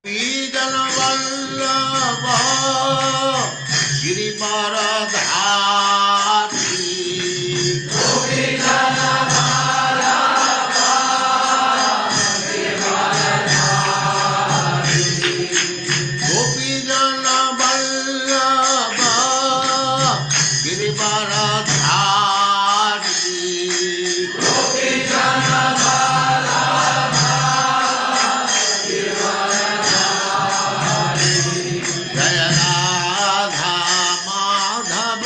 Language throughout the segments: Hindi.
जन वल्लभ गिरिवरधारी गोपी जन वल्लभ गिरिवरधारी जय राधा माधव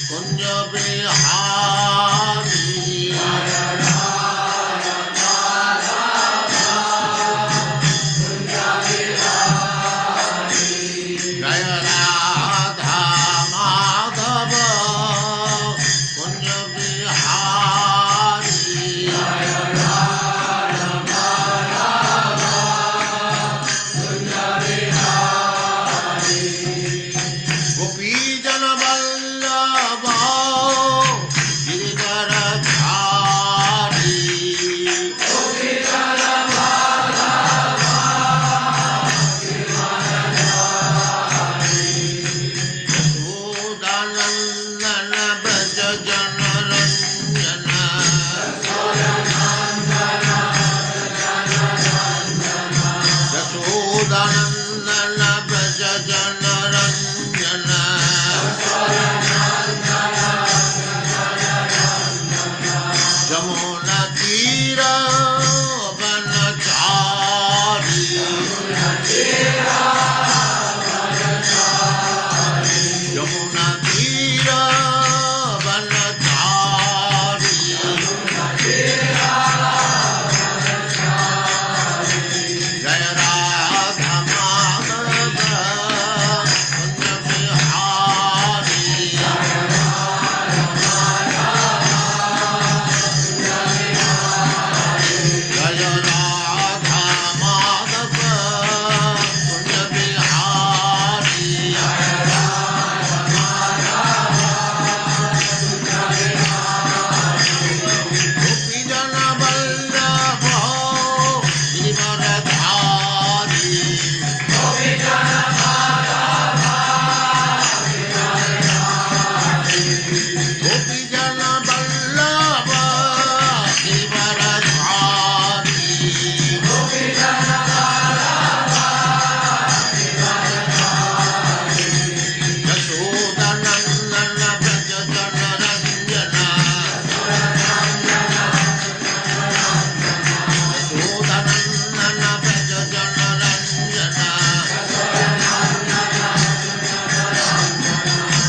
कुंज बिहारी जय राधा माधव कुंज बिहारी गोपी जन वल्लभ गिरिवरधारी यशोदानंदन ब्रज जन रंजन यशोदानंदन ब्रज जन रंजन जमुना तीर वनचारी यमुना तीर वनचारी जय राधा माधव कुंज बिहारी जय राधा माधव कुंज बिहारी गोपी जन वल्लभ गिरिवरधारी गोपी जन वल्लभ गिरिवरधारी यशोदानंदन ब्रज जन रंजन यशोदानंदन ब्रज जन रंजन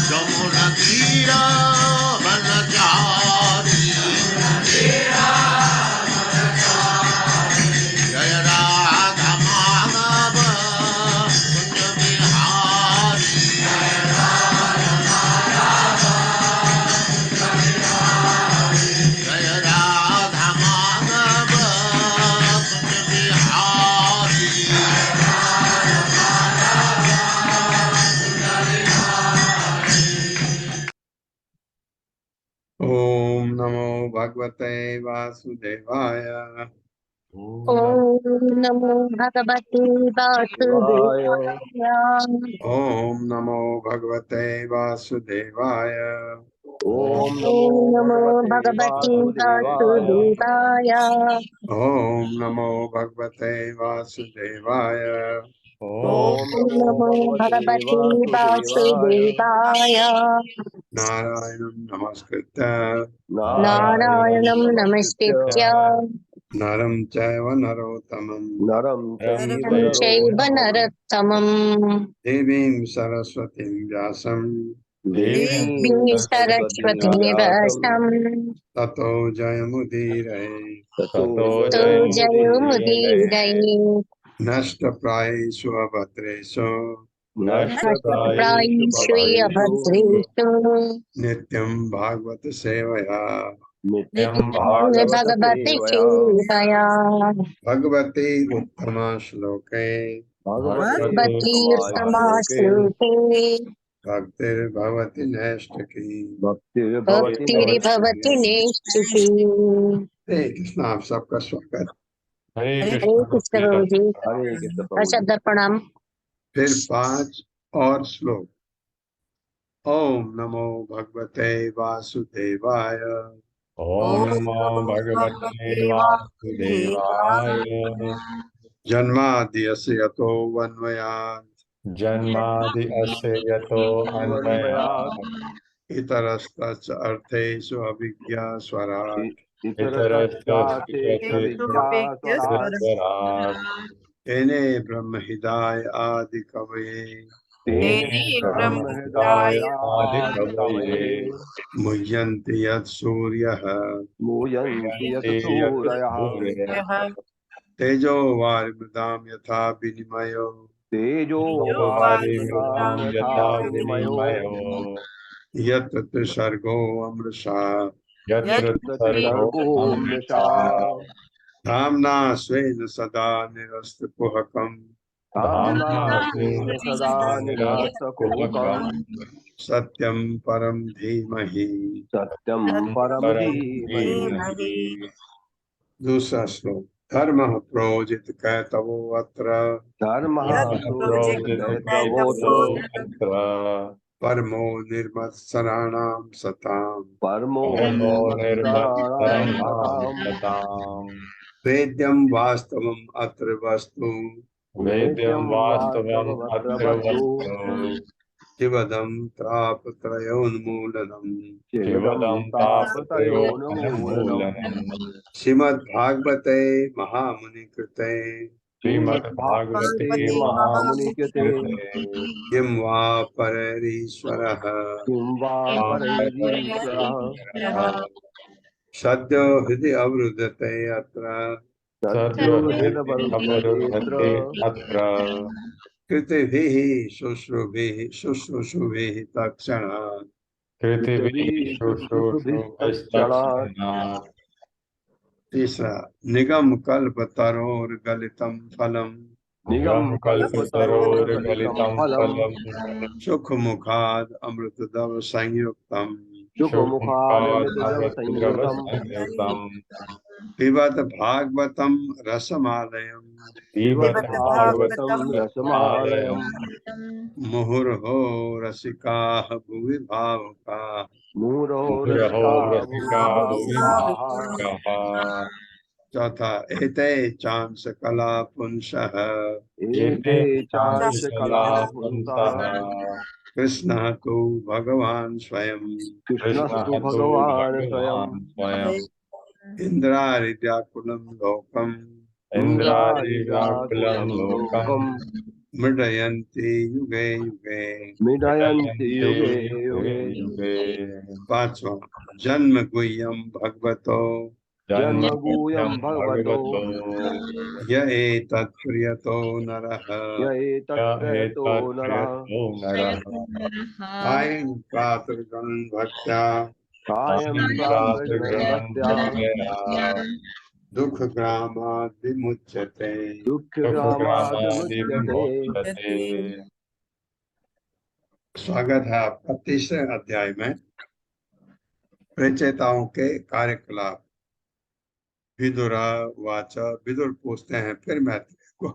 जमुना तीर वनचारी जय राधा माधव कुंज बिहारी जय राधा माधव कुंज बिहारी ओम नमो भगवते वासुदेवाय। ओम नमो भगवते वासुदेवाय। ओम नमो भगवते वासुदेवाय। ओम नमो भगवते वासुदेवाय। ओम नमो भगवते वासुदेवाय। ओम नमो भगवते वासुदेवाय। नारायणं नमस्कृत्य नारायणं नमस्कृत्य नरं चैव नरोत्तमं नरं नरं चैव नरोत्तमं देवीं सरस्वतीं व्यासं देवीं सरस्वतीं व्यासं ततो जयमुदीरये। ततो जयमुदीरये। नष्टप्रायेषु अभद्रेषु नष्टप्रायेषु अभद्रेषु नित्यं भागवत सेवया नित्यं भगवते सेवया। भगवते उत्तमा श्लोके भगवती उत्तमाश्लोके भक्तिर्भवति नैष्ठिकी। भक्तिर्भवति नैष्ठिकी। हरे कृष्ण। आप सबका स्वागत। हरे हरे कृष्ण कृष्ण प्रभु जी। हरे कृष्ण प्रभु जी। शब्द प्रणाम। फिर 5 और श्लोक। ओम नमो भगवते वासुदेवाय। ओम नमो भगवते वासुदेवाय। जन्माद्यस्य यतो वन्मयात् जन्मादि अस्य यतो अन्वयात् इतरस्तच्च अर्थेषु अभिज्ञास्वराट् इतरतश्चार्थेषु इतरतश्चार्थेष्वभिज्ञास्वराट् तेने ब्रह्महृदाय आदि कवये तेने ब्रह्महृदाय आदिकवये मुह्यन्ति यत् सूर्यः मूयन्ति यत् ते यत् सूरयः सूर्यः तेजो वारिमृदां यथा विनिमयो तेजो वारिमृदां वारिमृदां यथा यथा विनिमयो विनिमयो यत्र त्रिसर्गो अमृषा यत्र सर्गो सर्गो मृषा अमृता धाम्ना स्वेन सदा निरस्तकुहकम् धाम्ना धाम्ना स्वेन सदा निरस्तकुहकम् सत्यं परं धीमहि। सत्यं परम परं धीमहि। धीमहि। दूसरा श्लोक। धर्म प्रोजित कैतवो अत्र धर्मः प्रोजित कैतवोऽत्र प्रोदितवोऽत्र परमो निर्मत्सराणां सताम् परमो परमो निर्मत्सराणां निर्मत्सराणां सताम् सताम् वेद्यं वास्तवम् अत्र वस्तु वेद्यं वेद्यं वास्तवम् वास्तवमत्र अत्र वस्तु वस्तु शिवदं त्रापत्रयोन्मूलनम् शिवदं शिवदं तापतयोन्मूलनम् तापत्रयोन्मूलनम् श्रीमद्भागवते महामुनिकृते श्रीमद्भागवते श्रीमद्भागवते महामुनिकृते महामुनिकृते किं वा परैरीश्वरः किं वा परैरीश्वरः सद्यो हृदि अवरुद्धते अत्र सद्यो सद्योहृदि हृदिरवरुध्यतेऽत्र अवरुद्धते अत्र कृतिभिः शुश्रूषुभिः तत्क्षणात् पृथिवी शुश्रूषुभिस्तत्क्षणात् शुश्रूषुभिस्तत्क्षणात् तीसरा निगम कल्पतरोर्गलितं फलम् निगम निगम कल्पतरोर्गलितं कल्पतरोर्गलितं फलम् फलम् सुखमुखाद् अमृतद्रव संयुक्तम् शुकमुखादमृतजव संयुतम् शुकमुखादमृतद्रवसंयुतम् पिबत भागवतं रसमालयम् पिबत पिबत भागवतं भागवतं रसमालयम् रसमालयम् मुहुर्हो रसिकाः भुवि भावुकाः मुहुरो मुहुरहो रसिका रसिका भुवि भुवि भावुकाः भावुकाः चौथा एते चांस कला पुंसः एते एते चांस कला चांचकला पुंसः पुंसः कृष्णः तु भगवान् स्वयं कृष्णस्तु कृष्णः तु भगवान् स्वयम् भगवान् स्वयम् इन्द्रारित्याकुलं लोकम् इन्द्रादिव्याकुलं इन्द्रादिव्याकुलं लोकम् लोकम् मृडयन्ति युगे युगे। मीडयन्ति विदयन्ते युगे युगे युगे युगे पांचवा जन्म गुह्यम भगवतो जन्म जन्मगुह्यं गुह्यं भगवतो भगवतो य एतत्प्रियतो नरः य य एतत्प्रयतो नरः एतत्प्रियतो नरः सायं प्रातर्गणं भक्त्या कायं सायं प्रातर्गणं भक्त्या प्रातर्गणभक्त्या दुःखग्रामाद् विमुच्यते। दुःखग्रामात् मुच्यते। सुखग्रामादिविमोचते। स्वागत है आपका तीसरे अध्याय में प्रचेताओं के कार्यकलाप। विदुरा वाचा। विदुर पूछते हैं फिर मैत्रेय को,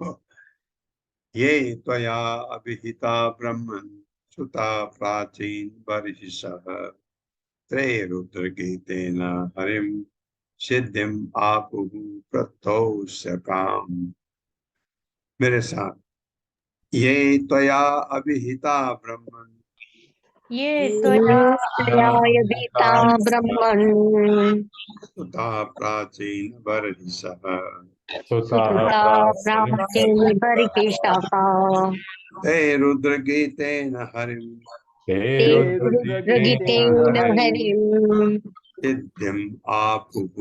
ये त्वया अभिहिता ब्रह्मन् सुता प्राचीन बर्हिषः त्रैरुद्र गीतेन हरिम सिद्धिम आपुः प्रतोष्य काम। मेरे साथ, ये त्वया अभिहिता ब्रह्मन् ये त्वया यदीता ब्रह्मन् सुता प्राचीन बर्हिषः सुतः सुता प्राचीन प्राचीन बर्हिषः ते रुद्र गीतेन हरिम ते ते रुद्रगीतेन रुद्रगीतेन हरिम् हरिम् सिद्धिम आपुः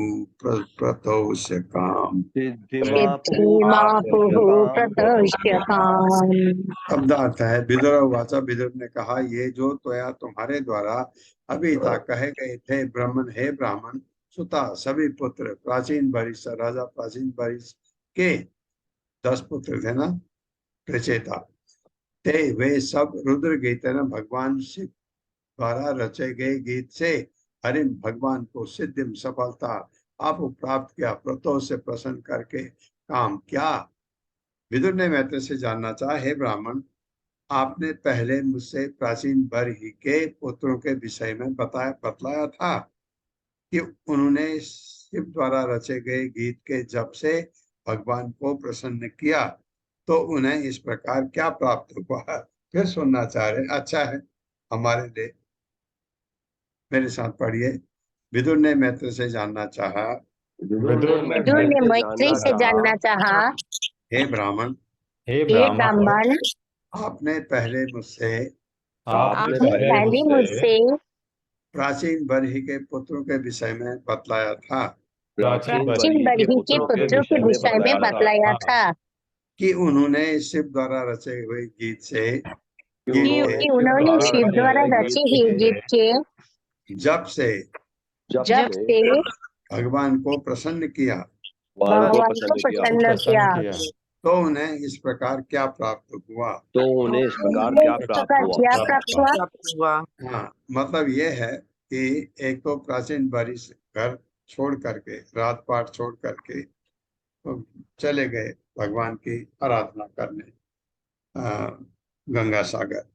प्रतोष्य काम। सिद्धिमापुः सिद्धिमापुः प्रतोष्यताम्। प्रतोष्यताम्। शब्दार्थ है विदुर वाचा। विदुर ने कहा, ये जो त्वया तुम्हारे द्वारा अभी तक कहे गए थे ब्राह्मण, हे ब्राह्मण सुता सभी पुत्र प्राचीन बरिस राजा प्राचीन बरिस के 10 पुत्र थे ना प्रचेता, ते वे सब रुद्र गीत है ना भगवान शिव द्वारा रचे गए गीत से हरिम भगवान को सिद्धिम सफलता आप प्राप्त किया प्रतो से प्रसन्न करके काम क्या? विदुर ने मैत्र से जानना चाहा, हे ब्राह्मण, आपने पहले मुझसे प्राचीन बरही के पुत्रों के विषय में बतलाया था कि उन्होंने शिव द्वारा रचे गए गीत के जप से भगवान को प्रसन्न किया, तो उन्हें इस प्रकार क्या प्राप्त हुआ? फिर सुनना चाह रहे। अच्छा है हमारे लिए। मेरे साथ पढ़िए। विदुर ने मैत्र से जानना चाहा, विदुर ने विदुर ने मैत्री से जानना चाहा, हे ब्राह्मण, हे हे ब्राह्मण, ब्राह्मण, आपने पहले मुझसे आपने आपने पहले मुझसे प्राचीन बरही के पुत्रों के विषय में बतलाया था प्राचीन प्राचीन बरही के पुत्रों के विषय में बतलाया था कि उन्होंने शिव द्वारा रचे हुए गीत से कि उन्होंने शिव द्वारा रचे हुए गीत के जप से जप से भगवान को प्रसन्न किया, भगवान को प्रसन्न किया, तो उन्हें इस प्रकार क्या प्राप्त हुआ? तो उन्हें इस प्रकार उन्हें क्या इस प्राप्त प्रकार हुआ? क्या प्राप्त हुआ? हाँ, मतलब ये है कि एक तो प्राचीन बरही से घर छोड़ करके, रात पाठ छोड़ करके तो चले गए भगवान की आराधना करने गंगा सागर।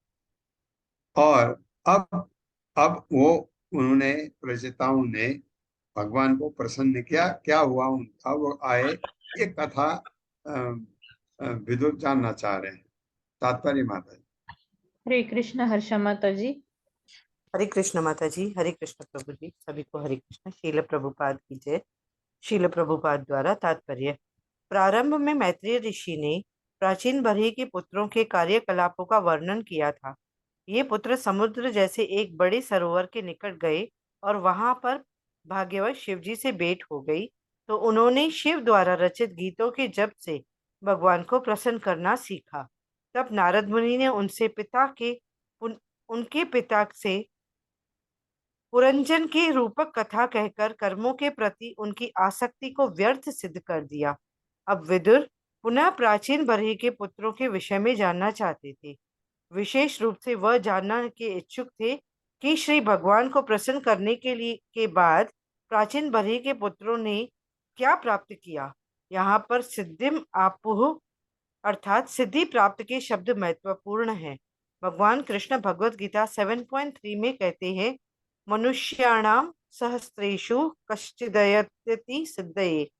और अब वो उन्होंने प्रजेताओं ने भगवान को प्रसन्न किया। क्या हुआ उनका? वो आए, ये कथा विदुर जानना चाह रहे हैं। तात्पर्य माता जी। हरे कृष्ण हर्षा माता जी। हरे कृष्ण माता जी, हरे कृष्ण प्रभु जी, सभी को हरे कृष्ण। शील प्रभुपाद की जय। शील प्रभुपाद द्वारा तात्पर्य। प्रारंभ में मैत्रेय ऋषि ने प्राचीन बरही के पुत्रों के कार्यकलापों का वर्णन किया था। ये पुत्र समुद्र जैसे एक बड़े सरोवर के निकट गए और वहां पर भाग्यवश शिवजी से भेंट हो गई, तो उन्होंने शिव द्वारा रचित गीतों के जप से भगवान को प्रसन्न करना सीखा। तब नारद मुनि ने उनके पिता से पुरंजन की रूपक कथा कहकर कर्मों के प्रति उनकी आसक्ति को व्यर्थ सिद्ध कर दिया। अब विदुर पुनः प्राचीन बरही के पुत्रों के विषय में जानना चाहते थे। विशेष रूप से वह जानना के इच्छुक थे कि श्री भगवान को प्रसन्न करने के बाद प्राचीन बरही के पुत्रों ने क्या प्राप्त किया। यहाँ पर सिद्धिम आपुः अर्थात सिद्धि प्राप्त के शब्द महत्वपूर्ण है। भगवान कृष्ण भगवत गीता 7.3 में कहते हैं, मनुष्याणाम सहस्रेषु कश्चिदयति सिद्धये।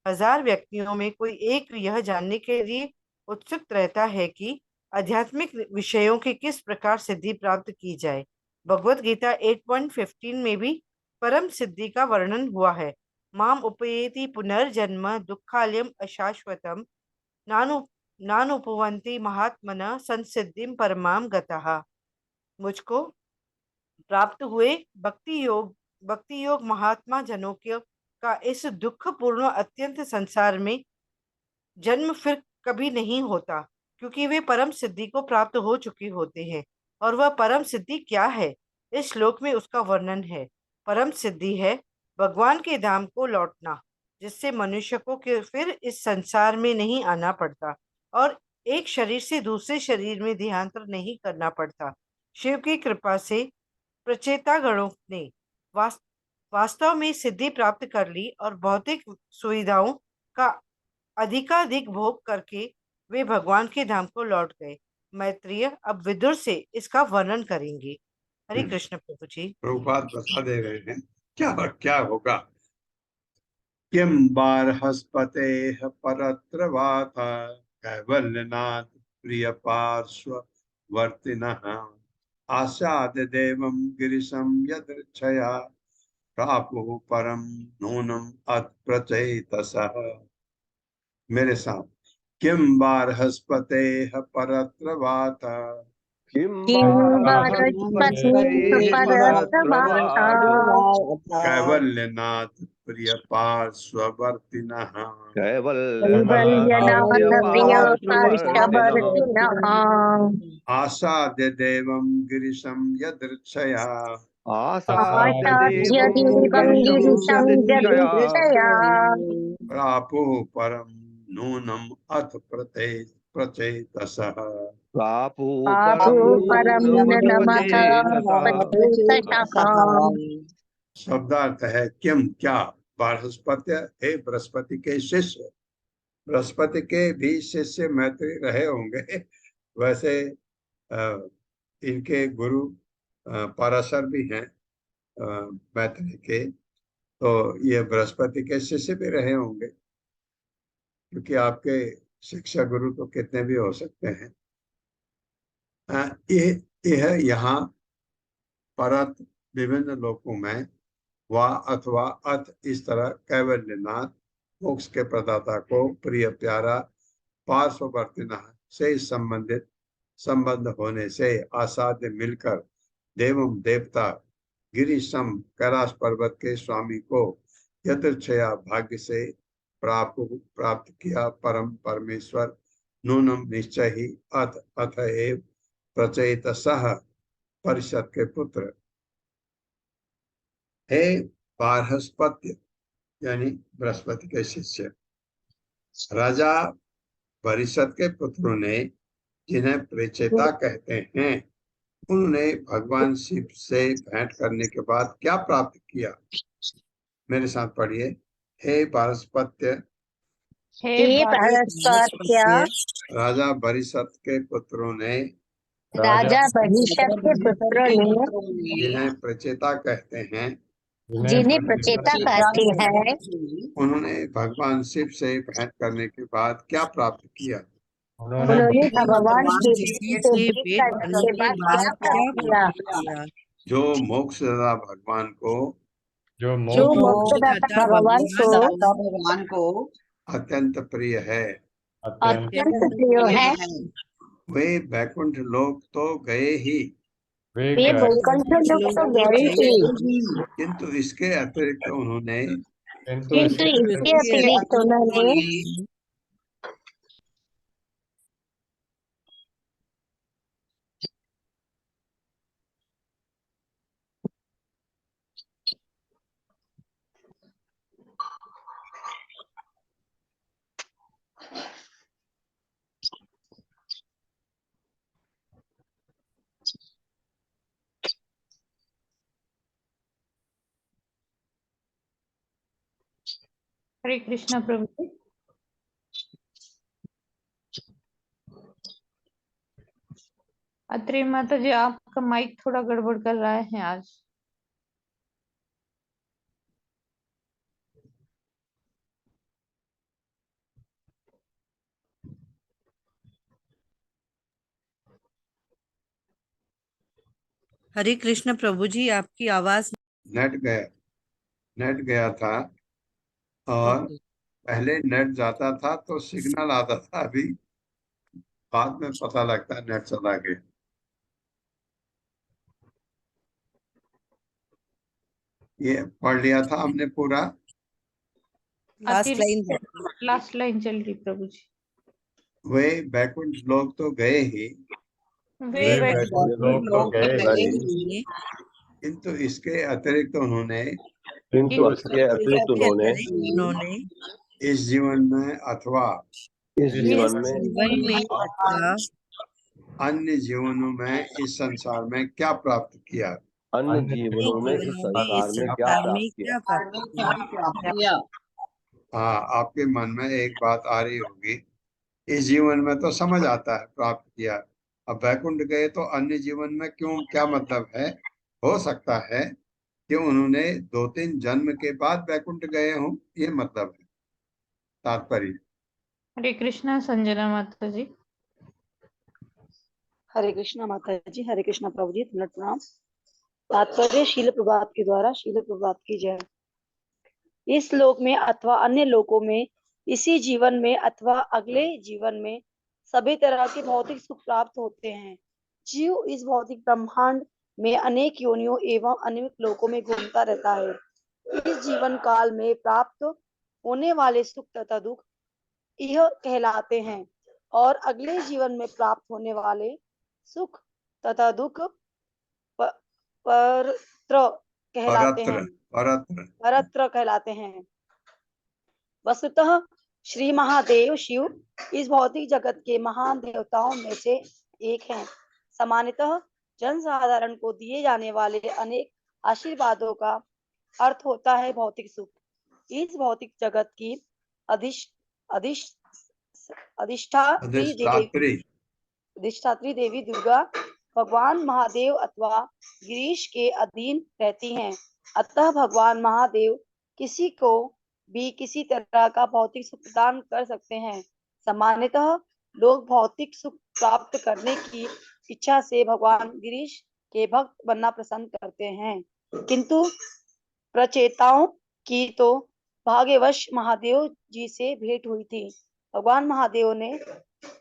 1000 व्यक्तियों में कोई एक यह जानने के लिए उत्सुक रहता है कि आध्यात्मिक विषयों की किस प्रकार सिद्धि प्राप्त की जाए। भगवत गीता 8.15 में भी परम सिद्धि का वर्णन हुआ है। माम उपयेति पुनर्जन्म दुःखालयम अशाश्वतम नानुपवन्ति महात्मनः संसिद्धिं परमां गतः। मुझको प्राप्त हुए भक्ति योग महात्मा जनों का इस दुखपूर्ण अत्यंत संसार में जन्म फिर कभी नहीं होता, क्योंकि वे परम सिद्धि को प्राप्त हो चुके होते हैं। और वह परम सिद्धि क्या है, इस श्लोक में उसका वर्णन है। परम सिद्धि है भगवान के धाम को लौटना, जिससे मनुष्य को फिर इस संसार में नहीं आना पड़ता और एक शरीर से दूसरे शरीर में देहांतर नहीं करना पड़ता। शिव की कृपा से प्रचेतागणों ने वास्तव में सिद्धि प्राप्त कर ली और भौतिक सुविधाओं का अधिकाधिक भोग करके वे भगवान के धाम को लौट गए। मैत्रेय अब विदुर से इसका वर्णन करेंगे। हरे कृष्ण प्रभु जी। प्रभुपाद बता दे रहे हैं क्या होगा। किम बारहस्पते परत्र वाथ कैवल्यनाथ प्रिय पार्श्व वर्तिनः आस्याद देवं गिरिशं यदृच्छया प्रापुः परम नूनम अप्रचेतसः। मेरे साथ। किम बारहस्पते परत्र वाथ कैवल्यनाथ प्रिय पार्श्ववर्तिनः कैवल्यनाथ प्रिय पार्श्ववर्तिनः आसाद्य देवं गिरिशं यदृच्छया आसाद्य देवं गिरिशं यदृच्छया प्रापुः परम नूनम अथ प्रचेतसः। प्रापुः परं नमः प्रचेतसः। शब्दार्थ है किम क्या। बृहस्पति हे बृहस्पति के शिष्य बृहस्पति के भी शिष्य मैत्री रहे होंगे। वैसे इनके गुरु पराशर भी हैं मैत्री के, तो ये बृहस्पति के शिष्य भी रहे होंगे, क्योंकि आपके शिक्षा गुरु तो कितने भी हो सकते हैं। यह यहाँ परत विभिन्न लोकों में वा अथवा अथ इस तरह कैवल्यनाथ मोक्ष के प्रदाता को प्रिय प्यारा पार्श्ववर्तिना से संबंधित संबंध होने से आसाध्य मिलकर देवम देवता गिरिशम कैलाश पर्वत के स्वामी को यदृच्छया भाग्य से प्राप्त किया परम परमेश्वर नूनम निश्चय ही अथ एव प्रचयित सह परिषद के पुत्र हे बारहस्पत्य यानी बृहस्पति के शिष्य राजा परिषद के पुत्रों ने, जिन्हें प्रेचेता कहते हैं, उन्होंने भगवान शिव से भेंट करने के बाद क्या प्राप्त किया? मेरे साथ पढ़िए। हे बारहस्पत्य, हे बृहस्पत्य, राजा परिषद के पुत्रों ने, राजा परिषद के पुत्रों ने, जिन्हें प्रचेता कहते हैं, जिन्हें प्रचेता कहते हैं, उन्होंने भगवान शिव से भेंट करने के बाद क्या प्राप्त किया? उन्होंने भगवान शिव से भेंट करने के बाद क्या प्राप्त किया? जो मोक्षदाता भगवान को, जो मोक्षदाता भगवान को अत्यंत प्रिय है, अत्यंत प्रिय है, वे बैकुंठ लोक तो गए ही, वे वैकुंठ लोक तो गए ही, किंतु इसके अतिरिक्त उन्होंने हरे कृष्णा प्रभु जी। अत्रि माता जी, आपका माइक थोड़ा गड़बड़ कर रहा है आज। हरे कृष्ण प्रभु जी, आपकी आवाज नेट गया था, और पहले नेट जाता था तो सिग्नल आता था, अभी बाद में पता लगता है नेट चला गया। ये पढ़ लिया था हमने पूरा, लास्ट लाइन चल रही प्रभु जी। वे बैकुंठ लोक तो गए ही, वे वैकुंठ लोक तो गए ही, किंतु इसके अतिरिक्त उन्होंने इस जीवन में अथवा अन्य जीवनों में इस संसार में क्या प्राप्त किया? अन्य जीवनों में इस संसार में क्या प्राप्त किया? हाँ, आपके मन में एक बात आ रही होगी, इस जीवन में तो समझ आता है प्राप्त किया, अब वैकुंठ गए तो अन्य जीवन में क्यों, क्या मतलब है? हो सकता है कि उन्होंने 2-3 जन्म के बाद वैकुंठ गए हों, ये मतलब है तात्पर्य। हरे कृष्णा संजना माता जी। हरे कृष्णा माता जी, हरे कृष्णा प्रभु जी, दंडवत प्रणाम। तात्पर्य शील प्रभात के द्वारा शील प्रभात की जय। इस लोक में अथवा अन्य लोकों में, इसी जीवन में अथवा अगले जीवन में सभी तरह के भौतिक सुख प्राप्त होते हैं। जीव इस भौतिक ब्रह्मांड में अनेक योनियों एवं अनेक लोकों में घूमता रहता है। इस जीवन काल में प्राप्त होने वाले सुख तथा दुख यह कहलाते हैं, और अगले जीवन में प्राप्त होने वाले सुख तथा दुख परत्र कहलाते हैं, परत्र कहलाते हैं। वस्तुतः श्री महादेव शिव इस भौतिक जगत के महान देवताओं में से एक हैं। सामान्यतः जन साधारण को दिए जाने वाले अनेक आशीर्वादों का अर्थ होता है भौतिक सुख। इस भौतिक जगत की अधिष्ठात्री देवी दुर्गा भगवान महादेव अथवा गिरीश के अधीन रहती हैं। अतः भगवान महादेव किसी को भी किसी तरह का भौतिक सुख प्रदान कर सकते हैं। सामान्यतः लोग भौतिक सुख प्राप्त करने की इच्छा से भगवान गिरीश के भक्त बनना पसंद करते हैं, किंतु प्रचेताओं की तो भाग्यवश महादेव जी से भेंट हुई थी। भगवान महादेव ने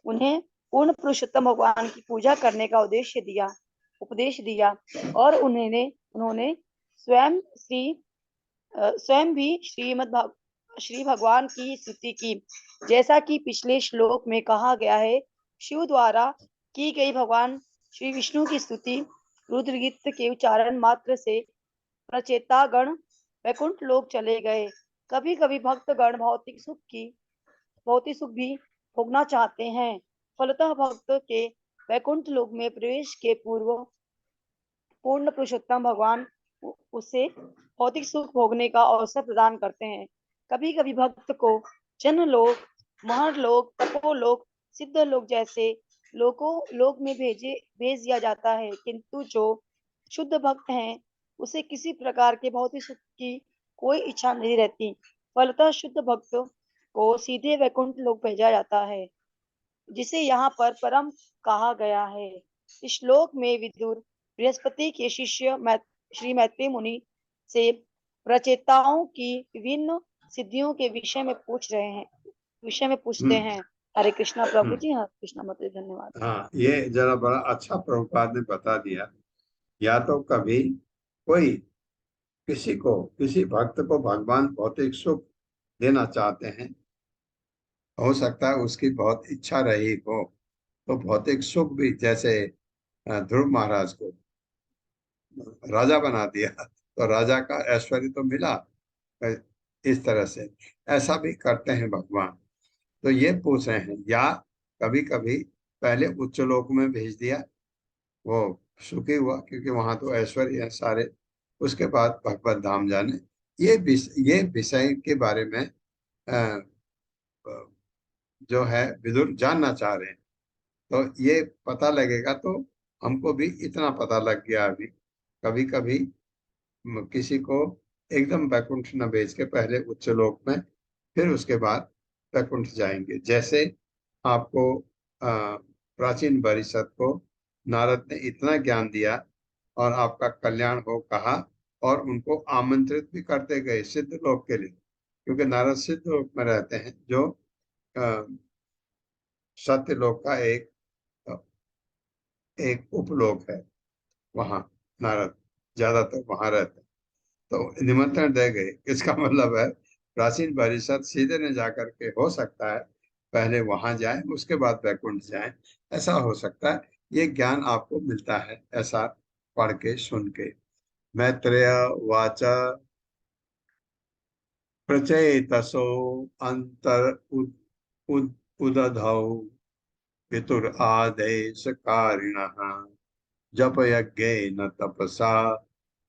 उन्हें पूर्ण पुरुषोत्तम भगवान की पूजा करने का उपदेश दिया और उन्होंने स्वयं भी श्री भगवान की स्तुति की। जैसा कि पिछले श्लोक में कहा गया है, शिव द्वारा की गई भगवान श्री विष्णु की स्तुति रुद्रगीत के उच्चारण मात्र से प्रचेता गण वैकुंठ लोक चले गए। कभी कभी भक्त गण भौतिक सुख भी भोगना चाहते हैं। फलतः भक्त के वैकुंठ लोक में प्रवेश के पूर्व पूर्ण पुरुषोत्तम भगवान उसे भौतिक सुख भोगने का अवसर प्रदान करते हैं। कभी कभी भक्त को जनलोक, महरलोक, तपोलोक, सिद्धलोक जैसे लोक में भेज दिया जाता है, किंतु जो शुद्ध भक्त हैं उसे किसी प्रकार के भौतिक सुख की कोई इच्छा नहीं रहती। फलतः शुद्ध भक्त को सीधे वैकुंठ लोक भेजा जाता है, जिसे यहाँ पर परम कहा गया है। इस श्लोक में विदुर बृहस्पति के शिष्य श्री मैत्रेय मुनि से प्रचेताओं की विभिन्न सिद्धियों के विषय में पूछते हैं। हरे कृष्णा प्रभु जी। हरे कृष्णा माता, धन्यवाद। हाँ, ये जरा बड़ा अच्छा प्रभुपाद ने बता दिया। या तो कभी कोई किसी भक्त को भगवान भौतिक सुख देना चाहते हैं, हो सकता है उसकी बहुत इच्छा रही हो, तो भौतिक सुख भी, जैसे ध्रुव महाराज को राजा बना दिया तो राजा का ऐश्वर्य तो मिला, इस तरह से ऐसा भी करते हैं भगवान। तो ये पूछ रहे हैं, या कभी कभी पहले उच्च लोक में भेज दिया, वो सुखी हुआ क्योंकि वहां तो ऐश्वर्य है सारे, उसके बाद भगवत धाम जाने। ये विषय के बारे में जो है विदुर जानना चाह रहे हैं। तो ये पता लगेगा, तो हमको भी इतना पता लग गया अभी। कभी कभी किसी को एकदम वैकुंठ न भेज के पहले उच्च लोक में, फिर उसके बाद वैकुंठ जाएंगे। जैसे आपको प्राचीन परिषद को नारद ने इतना ज्ञान दिया और आपका कल्याण हो कहा, और उनको आमंत्रित भी करते गए सिद्ध लोक के लिए, क्योंकि नारद सिद्ध लोक में रहते हैं, जो सत्य लोक का एक उपलोक है। वहां नारद ज्यादातर वहां रहते हैं, तो निमंत्रण दे गए। इसका मतलब है प्राचीन परिषद सीधे न जाकर के, हो सकता है पहले वहां जाएं उसके बाद वैकुंठ जाएं, ऐसा हो सकता है। ये ज्ञान आपको मिलता है ऐसा पढ़ के सुन के। मैत्रेय वाचा प्रचेतसो अंतर उदधौ पितुर आदेश कारिणः जप यज्ञेन तपसा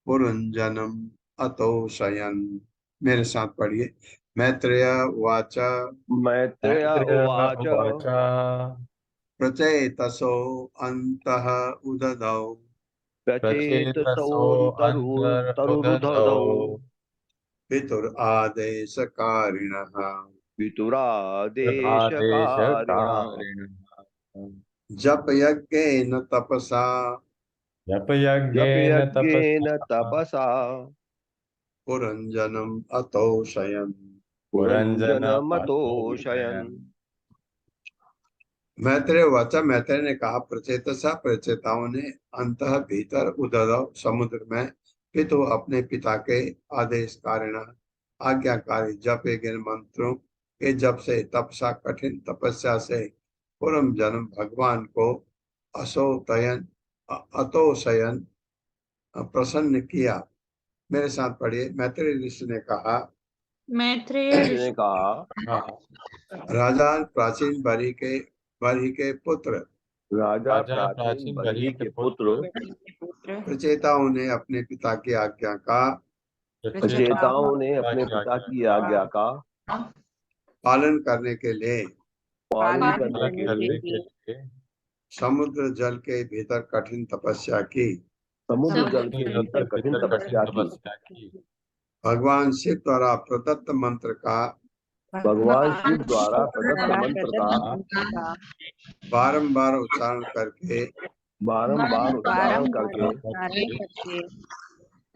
पुरंजनम अतोषयन्। मेरे साथ पढ़िए। मैत्रेय वाचा मैत्रेय उवाच प्रचेतसो अन्तः उदधौ प्रचेतसोऽन्तरुदधौ पितुर आदेश कारिणः पितुरादेशकारिणः जप यज्ञेन तपसा जपयज्ञेन तपसा पुरंजनम अतोषयन्। पुरंजनमतोषयन्। मैत्रेय वाचा, मैत्रेय ने कहा, प्रचेतसा प्रचेताओं ने, अंतः भीतर, उदधौ समुद्र में, पितु अपने पिता के आदेश कारण आज्ञाकारी जप यज्ञ मंत्रों के जप से, तपसा कठिन तपस्या से, पूर्व जन्म भगवान को अतोषयन प्रसन्न किया। मेरे साथ पढ़िए। मैत्रेय ऋषि ने कहा, ने कहा, राजा प्राचीन बरी के पुत्र राजा प्राचीन बलि के पुत्र प्रचेताओं ने अपने पिता की आज्ञा का प्रचेताओं ने अपने पिता की आज्ञा का पालन करने के लिए पालन करने के लिए समुद्र जल के भीतर कठिन तपस्या की, समुद्र जल के भीतर कठिन तपस्या की, भगवान शिव द्वारा प्रदत्त मंत्र का भगवान शिव द्वारा प्रदत्त मंत्र का बारंबार उच्चारण करके बारंबार उच्चारण करके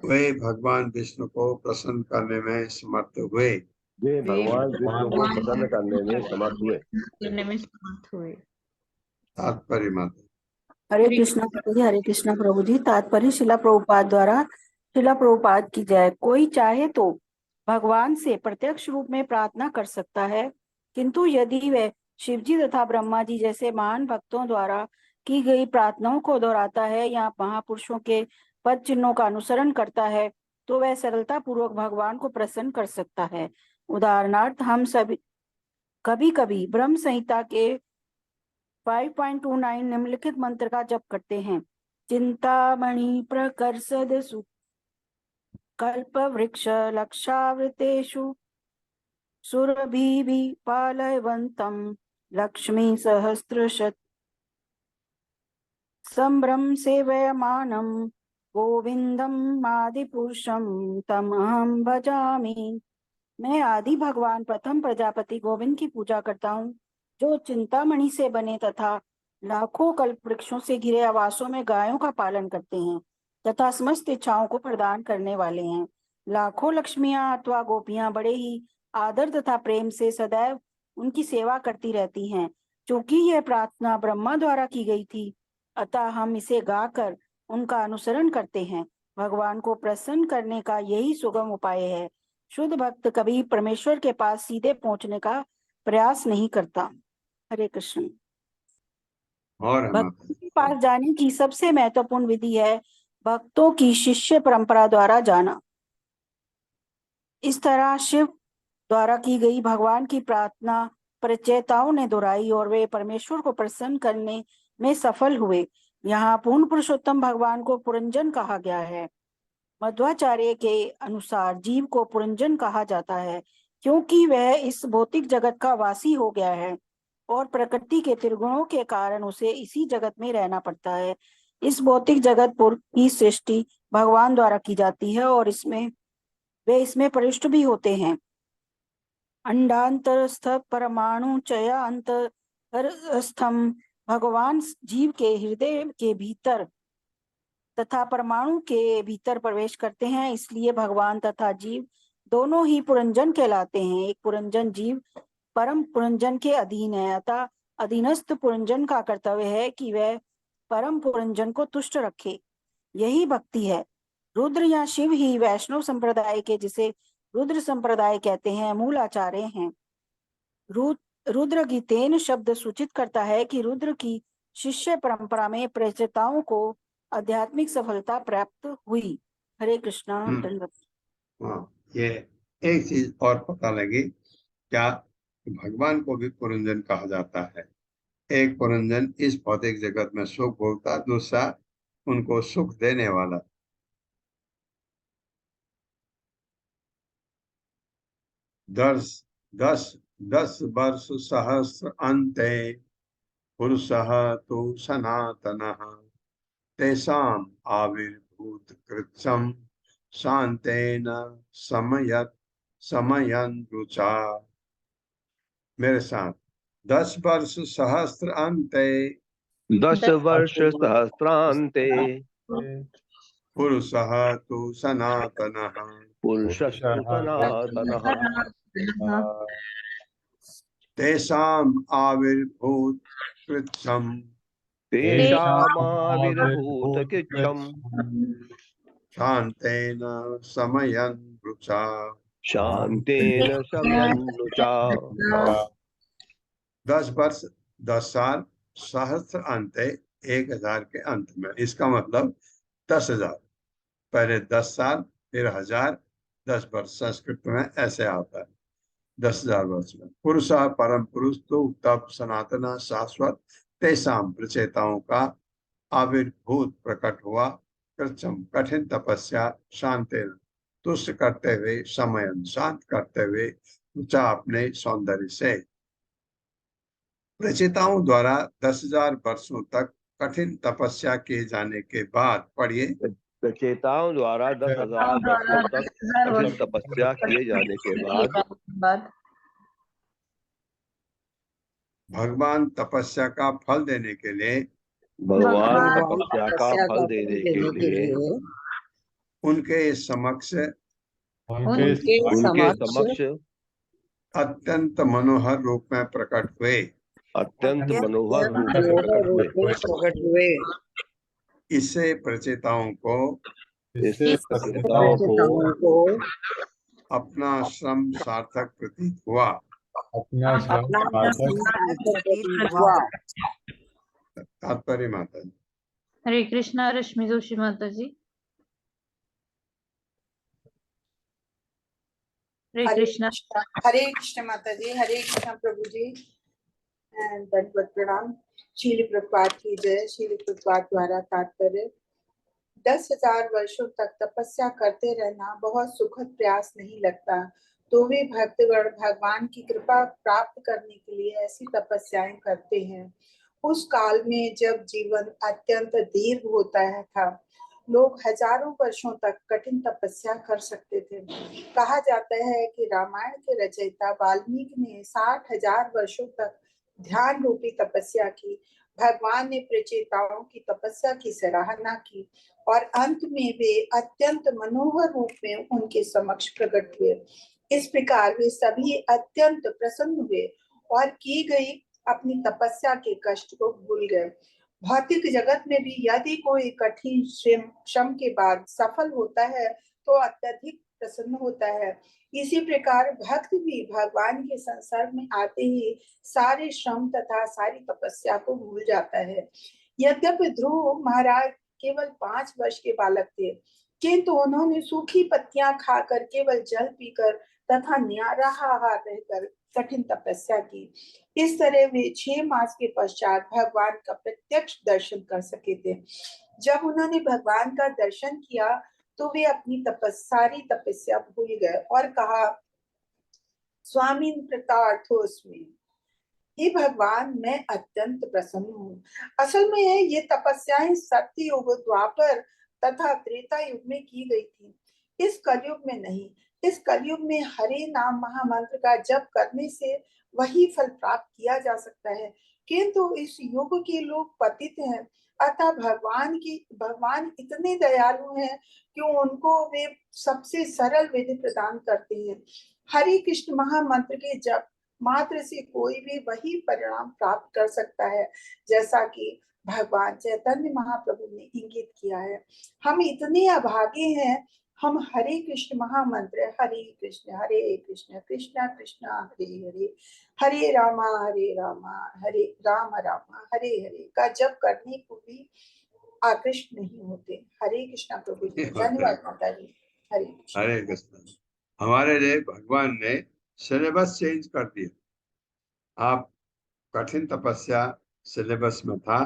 वे भगवान विष्णु को प्रसन्न करने में समर्थ हुए। वे भगवान विष्णु को प्रसन्न करने में समर्थ हुए। तात्पर्य मत। हरे कृष्णा प्रभु जी, हरे कृष्णा प्रभु जी। तात्पर्य शिला प्रभुपाद द्वारा, शिला प्रभुपाद की जय। कोई चाहे तो भगवान से प्रत्यक्ष रूप में प्रार्थना कर सकता है, किंतु यदि वह शिवजी तथा ब्रह्मा जी जैसे महान भक्तों द्वारा की गई प्रार्थनाओं को दोहराता है या महापुरुषों के पद चिन्हों का अनुसरण करता है, तो वह सरलता पूर्वक भगवान को प्रसन्न कर सकता है। उदाहरणार्थ, हम सभी कभी कभी ब्रह्म संहिता के 5.29 निम्नलिखित मंत्र का जप करते हैं। चिंतामणि प्रकर्षद कल्प वृक्ष लक्षावृतेषु सुरभिः पालयवन्तं लक्ष्मी सहस्रशत संभ्रम सेवयमानं गोविंदम आदिपुरुषं तमहं भजामि। मैं आदि भगवान प्रथम प्रजापति गोविंद की पूजा करता हूँ, जो चिंतामणि से बने तथा लाखों कल्प वृक्षों से घिरे आवासों में गायों का पालन करते हैं तथा समस्त इच्छाओं को प्रदान करने वाले हैं। लाखों लक्ष्मियां अथवा गोपियां बड़े ही आदर तथा प्रेम से सदैव उनकी सेवा करती रहती हैं। चूंकि यह प्रार्थना ब्रह्मा द्वारा की गई थी, अतः हम इसे गाकर उनका अनुसरण करते हैं। भगवान को प्रसन्न करने का यही सुगम उपाय है। शुद्ध भक्त कभी परमेश्वर के पास सीधे पहुंचने का प्रयास नहीं करता। हरे कृष्ण। और भक्त के पास जाने की सबसे महत्वपूर्ण विधि है भक्तों की शिष्य परंपरा द्वारा जाना। इस तरह शिव द्वारा की गई भगवान की प्रार्थना प्रचेताओं ने दोहराई और वे परमेश्वर को प्रसन्न करने में सफल हुए। यहाँ पूर्ण पुरुषोत्तम भगवान को पुरंजन कहा गया है। मध्वाचार्य के अनुसार जीव को पुरंजन कहा जाता है क्योंकि वह इस भौतिक जगत का वासी हो गया है और प्रकृति के त्रिगुणों के कारण उसे इसी जगत में रहना पड़ता है। इस भौतिक जगत की सृष्टि भगवान द्वारा की जाती है और वे इसमें प्रविष्ट भी होते हैं। अंडांतरस्थ परमाणु चया अंतरस्थम भगवान जीव के हृदय के भीतर तथा परमाणु के भीतर प्रवेश करते हैं। इसलिए भगवान तथा जीव दोनों ही पुरंजन कहलाते हैं। एक पुरंजन जीव परम पुरंजन के अधीन है, अतः अधीनस्थ पुरंजन का कर्तव्य है कि वह परम पुरंजन को तुष्ट रखे। यही भक्ति है। रुद्र या शिव ही वैष्णव संप्रदाय के, जिसे रुद्र संप्रदाय कहते हैं, मूल आचार्य हैं। रुद्र गीतेन शब्द सूचित करता है कि रुद्र की शिष्य परंपरा में प्रचेताओं को आध्यात्मिक सफलता प्राप्त हुई। हरे कृष्णा। ये एक चीज और पता लगी क्या, भगवान को भी पुरंजन कहा जाता है। एक पुरंजन इस भौतिक जगत में सुख भोगता, दूसरा उनको सुख देने वाला। दस वर्ष सहस्र अन्ते पुरुषः तु सनातनः तेषाम् आविर्भूत कृच्छं शान्तेन समयन् रुचा। मेरे साथ 10 वर्ष सहस्र अन्ते 10 वर्ष सहस्रान्ते पुरुषः तु सनातनः पुरुषस्तु सनातनः तेषाम् आविर्भूत कृच्छं तेषामाविर्भूत कृच्छं शान्तेन समयन् रुचा। शान्तेन समयन्नुचा। 10 वर्ष 10 साल, सहस्र अन्ते 1000 के अंत में। इसका मतलब 10,000। पहले 10 साल फिर 1000, 10 वर्ष संस्कृत में ऐसे आता है 10,000 वर्ष में। पुरुष परम पुरुष तो तप सनातन शाश्वत तेसाम प्रचेताओं का आविर्भूत प्रकट हुआ कृच्छम कठिन तपस्या शांति तुष्ट करते हुए समयन शांत करते हुए ऊंचा अपने सौंदर्य से। रचयिताओं द्वारा 10,000 वर्षों तक कठिन तपस्या किए जाने के बाद, पढ़िए, रचयिताओं द्वारा 10,000 वर्षों तक कठिन तपस्या किए जाने के बाद भगवान तपस्या का फल देने के लिए भगवान तपस्या का फल देने के लिए उनके समक्ष उनके समक्ष अत्यंत मनोहर रूप में प्रकट हुए। अत्यंत मनोहर रूप में प्रकट हुए। इससे प्रचेताओं को अपना श्रम सार्थक प्रतीत हुआ। तात्पर्य माता जी। हरे कृष्णा। रश्मि जोशी माता जी। हरे कृष्णा। हरे कृष्ण माता जी। हरे कृष्ण प्रभु जी। दंडवत प्रणाम। शील प्रभुपाद की जय। शील प्रभुपाद द्वारा तात्पर्य: 10,000 वर्षों तक तपस्या करते रहना बहुत सुखद प्रयास नहीं लगता, तो वे भक्तगण भगवान की कृपा प्राप्त करने के लिए ऐसी तपस्याएं करते हैं। उस काल में जब जीवन अत्यंत दीर्घ होता था, लोग हजारों वर्षों तक कठिन तपस्या कर सकते थे। कहा जाता है कि रामायण के रचयिता वाल्मीकि ने 60,000 वर्षों तक ध्यान रूपी तपस्या की। भगवान ने प्रचेताओं की तपस्या की सराहना की और अंत में वे अत्यंत मनोहर रूप में उनके समक्ष प्रकट हुए। इस प्रकार वे सभी अत्यंत प्रसन्न हुए और की गई अपनी तपस्या के कष्ट को भूल गए। भौतिक जगत में भी यदि कोई कठिन श्रम के बाद सफल होता है तो अत्यधिक प्रसन्न होता है। इसी प्रकार भक्त भी भगवान के संसर्ग में आते ही सारे श्रम तथा सारी तपस्या को भूल जाता है। यद्यपि ध्रुव महाराज केवल 5 वर्ष के बालक थे, किंतु उन्होंने सूखी पत्तियां खाकर, केवल जल पीकर तथा निराहार रहकर कठिन तपस्या की। इस तरह वे 6 मास के पश्चात भगवान का प्रत्यक्ष दर्शन कर सके थे। जब उन्होंने भगवान का दर्शन किया तो वे अपनी सारी तपस्या भूल गए और कहा, स्वामी कृतार्थोस्मि, हे भगवान, मैं अत्यंत प्रसन्न हूँ। असल में ये तपस्याएं सत्य युग, द्वापर तथा त्रेता युग में की गई थी, इस कलयुग में नहीं। इस कलयुग में हरे नाम महामंत्र का जप करने से वही फल प्राप्त किया जा सकता है, किंतु इस युग के लोग पतित हैं, अतः भगवान इतने दयालु हैं कि उनको वे सबसे सरल विधि प्रदान करते हैं। हरे कृष्ण महामंत्र के जप मात्र से कोई भी वही परिणाम प्राप्त कर सकता है जैसा कि भगवान चैतन्य महाप्रभु ने इंगित किया है। हम इतने अभागे हैं, हम हरे कृष्ण महामंत्र हरे कृष्ण कृष्ण कृष्ण हरे हरे, हरे रामा हरे राम हरे हरे का जप करने को भी आकृष्ट नहीं होते। हरे कृष्ण प्रभु जी। धन्यवाद माता जी। हरे कृष्ण। हमारे लिए भगवान ने सिलेबस चेंज कर दिया। आप कठिन तपस्या सिलेबस में था,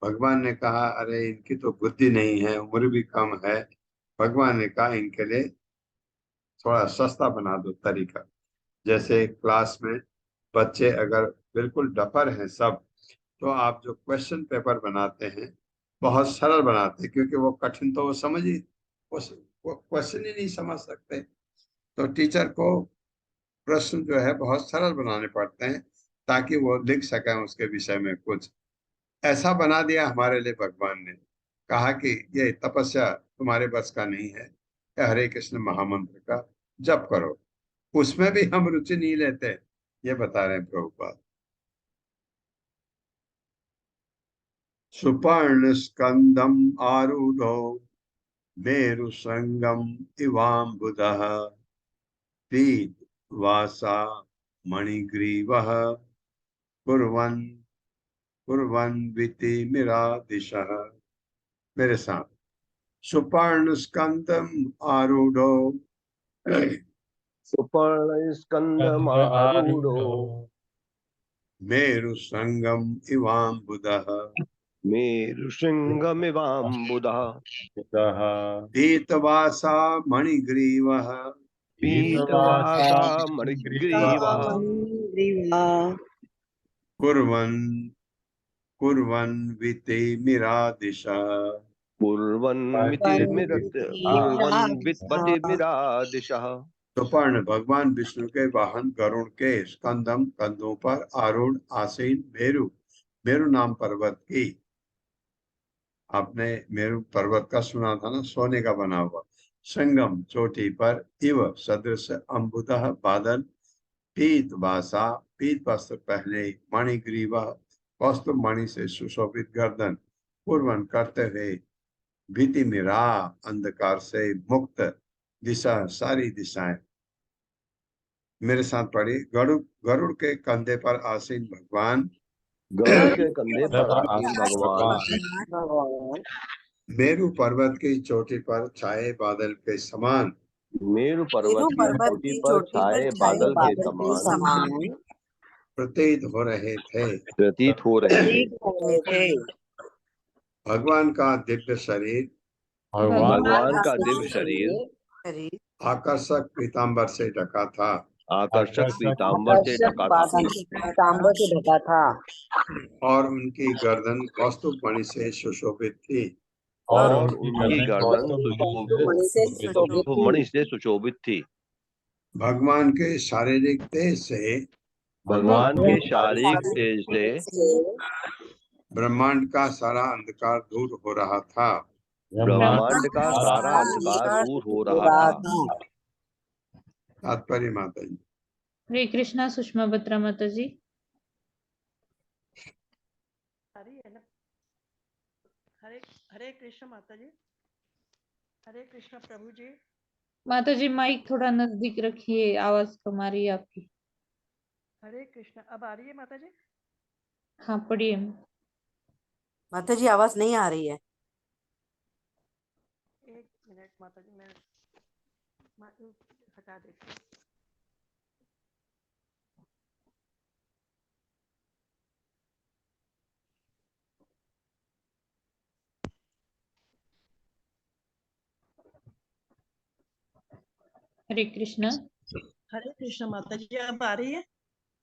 भगवान ने कहा अरे इनकी तो बुद्धि नहीं है, उम्र भी कम है। भगवान ने कहा इनके लिए थोड़ा सस्ता बना दो तरीका। जैसे क्लास में बच्चे अगर बिल्कुल डफर हैं सब, तो आप जो क्वेश्चन पेपर बनाते हैं बहुत सरल बनाते हैं, क्योंकि वो कठिन तो वो समझ ही, वो क्वेश्चन ही नहीं समझ सकते, तो टीचर को प्रश्न जो है बहुत सरल बनाने पड़ते हैं ताकि वो लिख सकें उसके विषय में कुछ। ऐसा बना दिया हमारे लिए भगवान ने। कहा कि ये तपस्या तुम्हारे बस का नहीं है, हरे कृष्ण महामंत्र का जप करो। उसमें भी हम रुचि नहीं लेते, ये बता रहे हैं प्रभुपाद। सुपर्ण स्कंदम आरूढ़ो मेरु संगम इवाम्बुदः पीत वासा मणिग्रीवः कुर्वन् कुर्वन् विति मिरादिशः। मेरे साथ। सुपर्ण स्कंदम आरूढ़ो सुपर्ण स्कंदम आरूढ़ो मेरु संगम इवाम्बुदः मेरुशृंगमिवाम्बुदः पीतवासा मणिग्रीवः पीतवासा मणिग्रीवः कुर्वन् कुर्वन् वितिमिरादिशा वित्पतिमिरादिशः। सुपर्ण भगवान विष्णु के वाहन गरुड़ के स्कंदम कंधों पर आरूढ़ आसीन मेरु मेरु नाम पर्वत की। आपने मेरु पर्वत का सुना था ना, सोने का बना हुआ। संगम चोटी पर इव सदृश अम्बुदः बादल पीत वासा पीत वस्त्र पहने मणिग्रीवा वस्त्र मणि से सुशोभित गर्दन पूर्वन करते हुए भीति मिरा अंधकार से मुक्त दिशा सारी दिशाएं। मेरे साथ पढ़िए। गरुड़ गरुड़ के कंधे पर आसीन भगवान गरुड़ के कंधे पर आसीन भगवान मेरु पर्वत की चोटी पर छाए बादल के समान मेरु पर्वत की चोटी पर छाए बादल के समान प्रतीत हो रहे थे। भगवान का दिव्य शरीर भगवान का दिव्य शरीर आकर्षक पीतांबर से ढका था। आकर्षक पीतांबर से ढका था और उनकी गर्दन कौस्तुभ मणि से सुशोभित थी। और उनकी गर्दन मणि से सुशोभित थी। भगवान के शारीरिक तेज से ब्रह्मांड का सारा अंधकार दूर हो रहा था। ब्रह्मांड का सारा अंधकार दूर हो रहा था। तात्पर्य माता जी। हरे कृष्णा सुषमा बत्रा माता जी। हरे हरे कृष्ण माता जी। हरे कृष्ण प्रभु जी। माता जी माइक थोड़ा नजदीक रखिए, आवाज कम आ रही है आपकी। हरे कृष्ण, अब आ रही है माता जी? हाँ पढ़िए। माता जी आवाज नहीं आ रही है। एक मिनट माता जी, मैं हटा देती हूँ। हरे कृष्णा। हरे कृष्ण माता जी, अब आ रही है?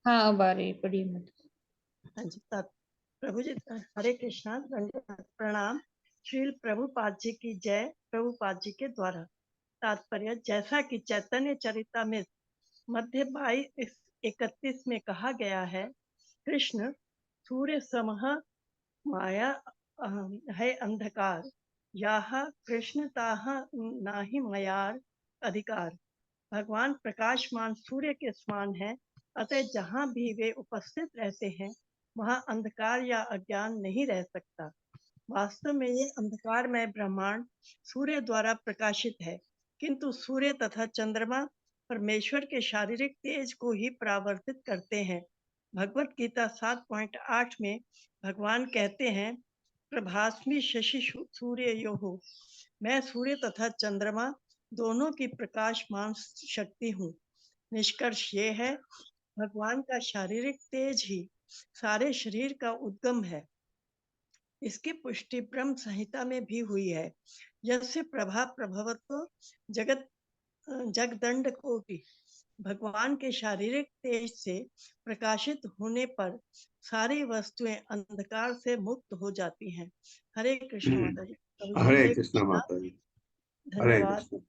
हाँ अब आ रही है, पढ़िए माता। हाँ जी। प्रभु जी हरे कृष्णा, धन्यवाद, प्रणाम। श्रील प्रभुपाद जी की जय। प्रभुपाद जी के द्वारा तात्पर्य, जैसा कि चैतन्य चरितामृत मध्य 22:31 में कहा गया है, कृष्ण सूर्य समह माया है अंधकार, याह कृष्णताह नाही मयार अधिकार। भगवान प्रकाशमान सूर्य के समान है, अतः जहाँ भी वे उपस्थित रहते हैं वहाँ अंधकार या अज्ञान नहीं रह सकता। वास्तव में ये अंधकारमय ब्रह्मांड सूर्य द्वारा प्रकाशित है, किंतु सूर्य तथा चंद्रमा परमेश्वर के शारीरिक तेज को ही परावर्तित करते हैं। भगवत गीता 7.8 में भगवान कहते हैं, प्रभास्मि शशि सूर्ययोः, मैं सूर्य तथा चंद्रमा दोनों की प्रकाशमान शक्ति हूँ। निष्कर्ष ये है, भगवान का शारीरिक तेज ही सारे शरीर का उद्गम है। इसकी पुष्टि ब्रह्म संहिता में भी हुई है। यस्य प्रभा प्रभवत्व जगत जगदंड को भी भगवान के शारीरिक तेज से प्रकाशित होने पर सारी वस्तुएं अंधकार से मुक्त हो जाती हैं। हरे कृष्ण माता जी। हरे कृष्ण माता जी। हरे धन्यवाद। कृष्ण।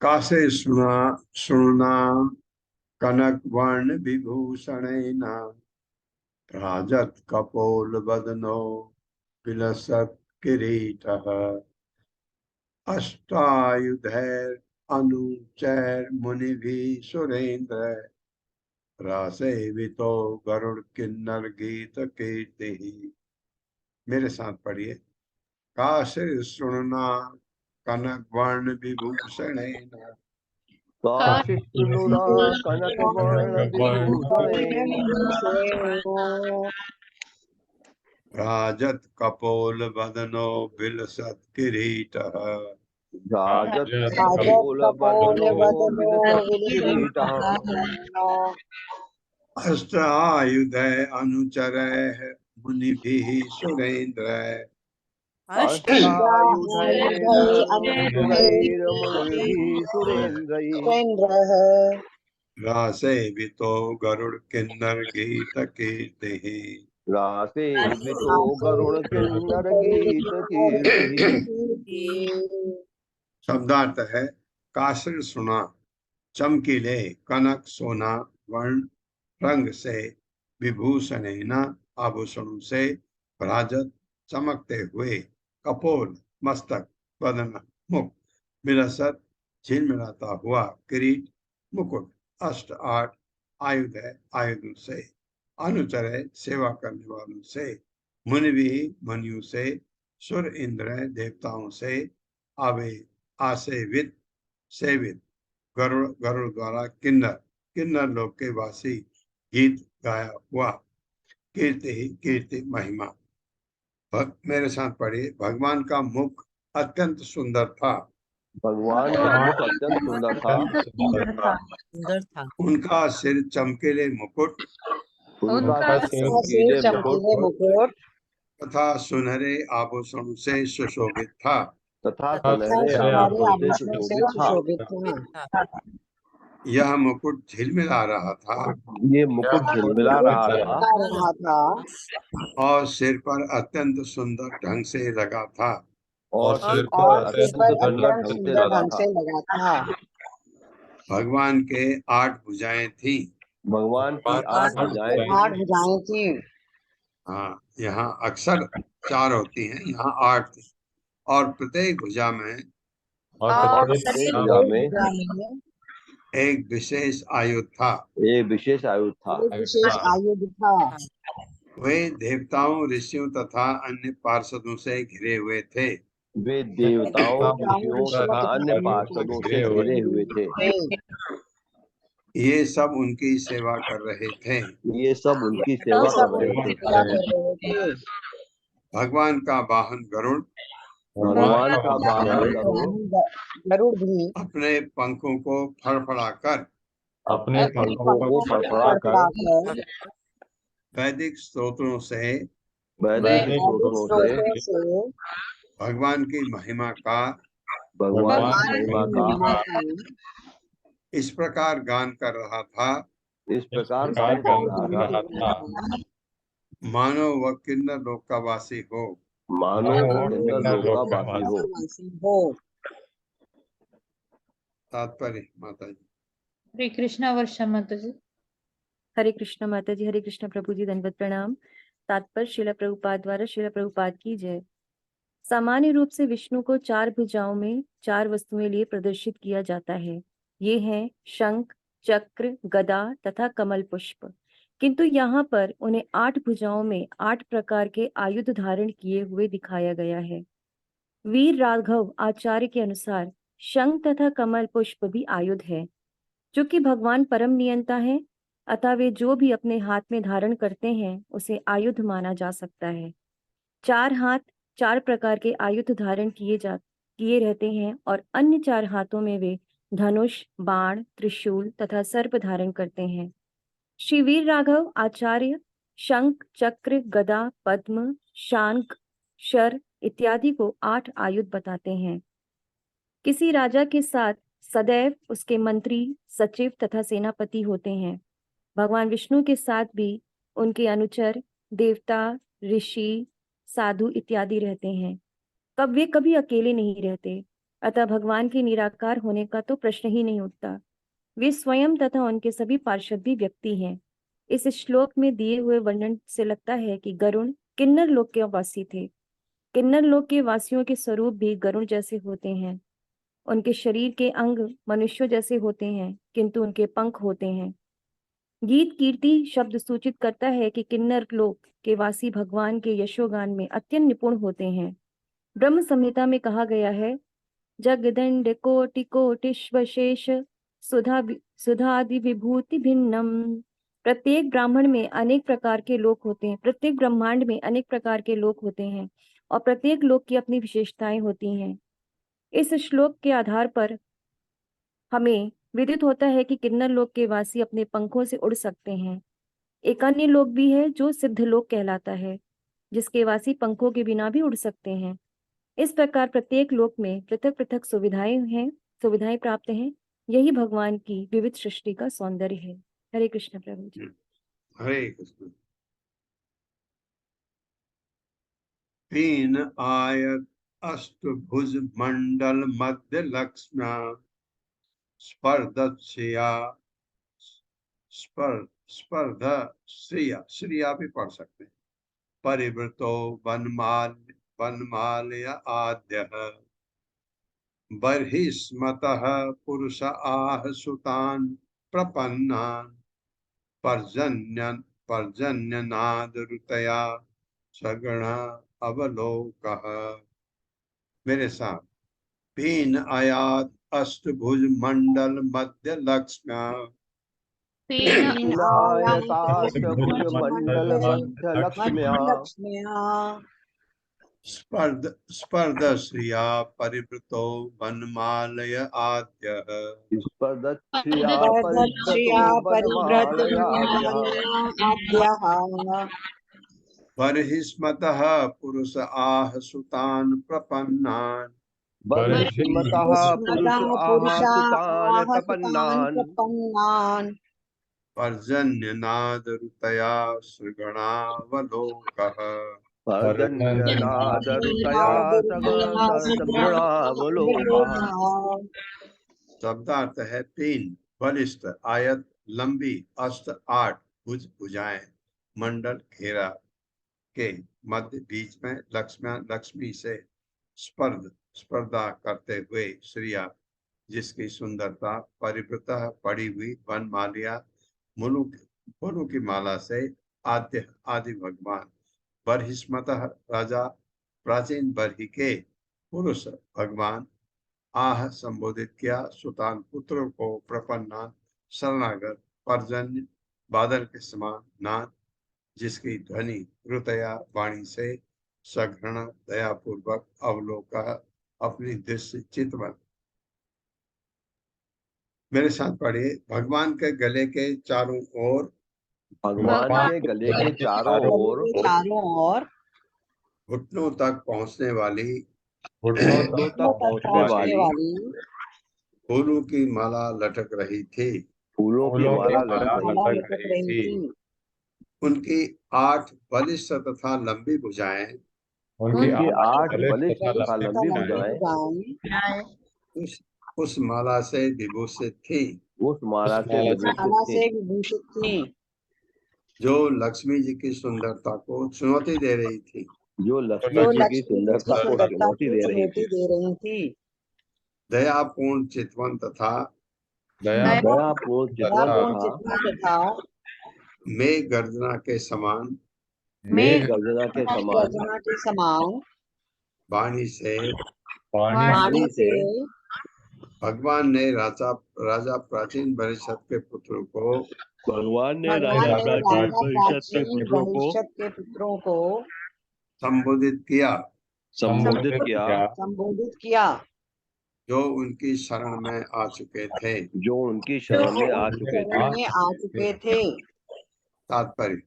कासे सुना कनक वर्ण विभूषणेन राजत कपोल बदनो विलसत् किरीटः अष्टायुधैर अनुचैर मुनिभिः सुरेंद्र रासेवितो गरुड़ किन्नर गीत कीर्ति। मेरे साथ पढ़िए। काशीर सुनना कनक वर्ण विभूषणेन कनक वर्ण विभूषणेन राजत कपोल बदनो बिलसत् किरीटः राजत कपोल बदनो विलसत् किरीटः अष्टायुधै अनुचरैः मुनिभिः सुरेंद्रैः अष्टायुधैरनुचरैर्मुनिभिः सुरेन्द्रैः रासे वितो गरुड़ किन्नर गीत कीर्ति। रासे वितो गरुण किन्नर गीत कीर्ति। शब्दार्थ है काश्र सुना, चमकीले कनक सोना वर्ण रंग से, विभूषण आभूषणों से भराजत चमकते हुए, कपोल मस्तक बदन मुख, विलसत झिलमिलाता हुआ किरीट मुकुट, अष्ट आठ आयुध है आयुधों से, अनुचर है सेवा करने वालों से, मुनि मुनियों से, सुर इंद्र है देवताओं से, आवे आसेवित सेवित, गरुड़ गरुड़ द्वारा किन्नर किन्नर लोक के वासी गीत गाया हुआ, कीर्ति ही कीर्ति महिमा। मेरे साथ पढ़िए। भगवान का मुख अत्यंत सुंदर था। भगवान का मुख अत्यंत सुंदर था। सुंदर था। उनका सिर चमकीले मुकुट, उनका सिर चमकीले मुकुट तथा सुनहरे आभूषणों से सुशोभित था। तथा सुनहरे आभूषणों से सुशोभित था। यह मुकुट झिलमिला रहा था। ये मुकुट झिलमिला रहा था और सिर पर अत्यंत सुंदर ढंग से लगा था। और सिर पर अत्यंत सुंदर ढंग से लगा था। भगवान के 8 भुजाएं थी। भगवान की 8 भुजाएं थी। हाँ, यहाँ अक्सर 4 होती हैं, यहाँ 8 थी। और प्रत्येक भुजा में एक विशेष आयुध था। एक विशेष आयुध था। वे देवताओं ऋषियों तथा अन्य पार्षदों से घिरे हुए थे। वे देवताओं ऋषियों तथा अन्य पार्षदों से घिरे हुए थे। ये सब उनकी सेवा कर रहे थे। ये सब उनकी सेवा कर रहे थे। भगवान का वाहन गरुड़, भगवान का वाहन गरुड़ भी अपने पंखों को फड़फड़ाकर वैदिक स्तोत्रों से भगवान की महिमा का इस प्रकार गान कर रहा था। मानो वह किन्नर लोक का वासी हो। तात्पर्य माता जी। हरे कृष्णा वर्षा माता जी। हरे कृष्णा माता जी। हरे कृष्णा प्रभु जी। दंडवत प्रणाम। तात्पर्य श्रील प्रभुपाद द्वारा श्रील प्रभुपाद की जय। सामान्य रूप से विष्णु को 4 भुजाओं में 4 वस्तुएं लिए प्रदर्शित किया जाता है। ये हैं शंख, चक्र, गदा तथा कमल पुष्प। किंतु यहाँ पर उन्हें 8 भुजाओं में 8 प्रकार के आयुध धारण किए हुए दिखाया गया है। वीर राघव आचार्य के अनुसार शंख तथा कमल पुष्प भी आयुध है। चूंकि भगवान परम नियंता है, अतः वे जो भी अपने हाथ में धारण करते हैं उसे आयुध माना जा सकता है। 4 हाथ 4 प्रकार के आयुध धारण किए रहते हैं और अन्य 4 हाथों में वे धनुष, बाण, त्रिशूल तथा सर्प धारण करते हैं। श्री वीर राघव आचार्य शंख, चक्र, गदा, पद्म, शांख, शर इत्यादि को 8 आयुध बताते हैं। किसी राजा के साथ सदैव उसके मंत्री, सचिव तथा सेनापति होते हैं। भगवान विष्णु के साथ भी उनके अनुचर, देवता, ऋषि, साधु इत्यादि रहते हैं। वे कभी अकेले नहीं रहते, अतः भगवान के निराकार होने का तो प्रश्न ही नहीं उठता। वे स्वयं तथा उनके सभी पार्षद भी व्यक्ति हैं। इस श्लोक में दिए हुए वर्णन से लगता है कि गरुड़ किन्नर लोक के वासी थे। किन्नर लोक के वासियों के स्वरूप भी गरुड़ जैसे होते हैं। उनके शरीर के अंग मनुष्यों जैसे होते हैं, किंतु उनके पंख होते हैं। गीत कीर्ति शब्द सूचित करता है कि किन्नर लोक के वासी भगवान के यशोगान में अत्यंत निपुण होते हैं। ब्रह्म संहिता में कहा गया है, जगदंड कोटि कोटिश्वशेष सुधादि विभूति भिन्नम। प्रत्येक ब्राह्मण में अनेक प्रकार के लोक होते हैं, प्रत्येक ब्रह्मांड में अनेक प्रकार के लोक होते हैं और प्रत्येक लोक की अपनी विशेषताएं होती हैं। इस श्लोक के आधार पर हमें विदित होता है कि किन्नर लोक के वासी अपने पंखों से उड़ सकते हैं। एक अन्य लोक भी है जो सिद्ध लोक कहलाता है, जिसके वासी पंखों के बिना भी उड़ सकते हैं। इस प्रकार प्रत्येक लोक में पृथक पृथक सुविधाएं प्राप्त हैं यही भगवान की विविध सृष्टि का सौंदर्य है। हरे कृष्ण प्रभु जी। हरे कृष्ण। तीन आयत अष्टभुज मंडल मध्य लक्ष्म्या स्पर्धया स्पर्ध श्रिया भी पढ़ सकते हैं। परिवृतो वनमालय आद्य बर्हिस्मतः पुरुष आह सुतान प्रपन्नान पर्जन्यनाद ऋतया सगण अवलोकः। मेरे साथ। पीन आयात अष्टभुज मंडल मध्य लक्ष्म्या तीन विनायकाष्टभुज मंडल मध्य लक्ष्म्या स्पर्ध श्रिया परिवृतो वनमालय आद्य स्पर्धश्रिया स्पर्धश्रिया परिवृतो वनमालयाद्यः परिव्रतमाद्यः बर्हिस्मतः पुरुष आह सुतान प्रपन्नान बर्हिस्मतः पुरुष पुरुषा आहासुतान् आहसुतान् प्रपन्नान् प्रपन्नान् पर्जन्यनाद ऋतया सृगणावलोकः। पर्जन्यनादरुतया सगृणावलोकः। शब्दार्थ है पीन बलिष्ठ, आयत लंबी, अष्ट आठ, भुजाएं, मंडल घेरा के मध्य बीच में लक्ष्मी से स्पर्धा करते हुए श्रिया जिसकी सुंदरता परिवृतः पड़ी हुई वनमालिया फूलों की माला से आद्य आदि भगवान बर्हिस्मतः राजा प्राचीन बर्हि के पुरुष भगवान आह संबोधित किया सुतान पुत्रों को प्रपन्नान शरणागत पर्जन्य बादल के समान नाद जिसकी ध्वनि ऋतया वाणी से सघृण दयापूर्वक अवलोक अपनी दृष्टि चितवन। मेरे साथ पढ़िए। भगवान के गले के चारों ओर भगवान के गले के चारों ओर घुटनों तक पहुंचने वाली फूलों की माला लटक रही थी। फूलों की माला लटक रही थी। उनकी 8 बलिष्ठ तथा लंबी भुजाएं उनकी 8 बलिष्ठ तथा लंबी भुजाएं उस माला से विभूषित थी। उस माला से विभूषित थी जो लक्ष्मी जी की सुंदरता को चुनौती दे रही थी। जो लक्ष्मी जी की सुंदरता को चुनौती दे रही थी। दयापूर्ण चितवन तथा दयापूर्ण चितवन तथा मेघ गर्जना के समान वाणी से भगवान ने राजा प्राचीन भविष्य के पुत्रों को संबोधित किया जो उनकी शरण में आ चुके थे। तात्पर्य।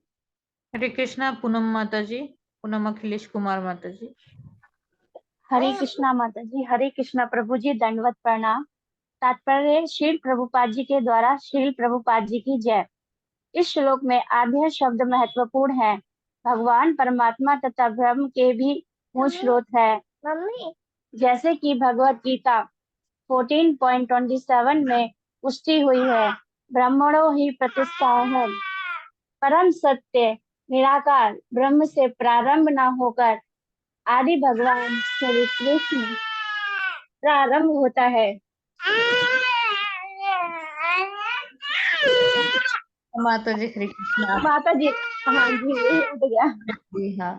हरे कृष्णा पूनम माता जी, पूनम अखिलेश कुमार माता जी। हरे कृष्णा माता जी। हरे कृष्णा प्रभु जी, दंडवत प्रणाम। तात्पर्य श्रील प्रभुपाद जी के द्वारा श्रील प्रभुपाद जी की जय। इस श्लोक में आद्य शब्द महत्वपूर्ण है। भगवान परमात्मा तथा ब्रह्म के भी मूल स्रोत है। जैसे कि भगवत गीता 14.27 में पुष्टि हुई है, ब्रह्मणो ही प्रतिष्ठा है। परम सत्य निराकार ब्रह्म से प्रारंभ न होकर आदि भगवान श्री कृष्ण प्रारंभ होता है। माता जी हरे कृष्णा। माता जी हाँ जी उठ गया। जी हाँ।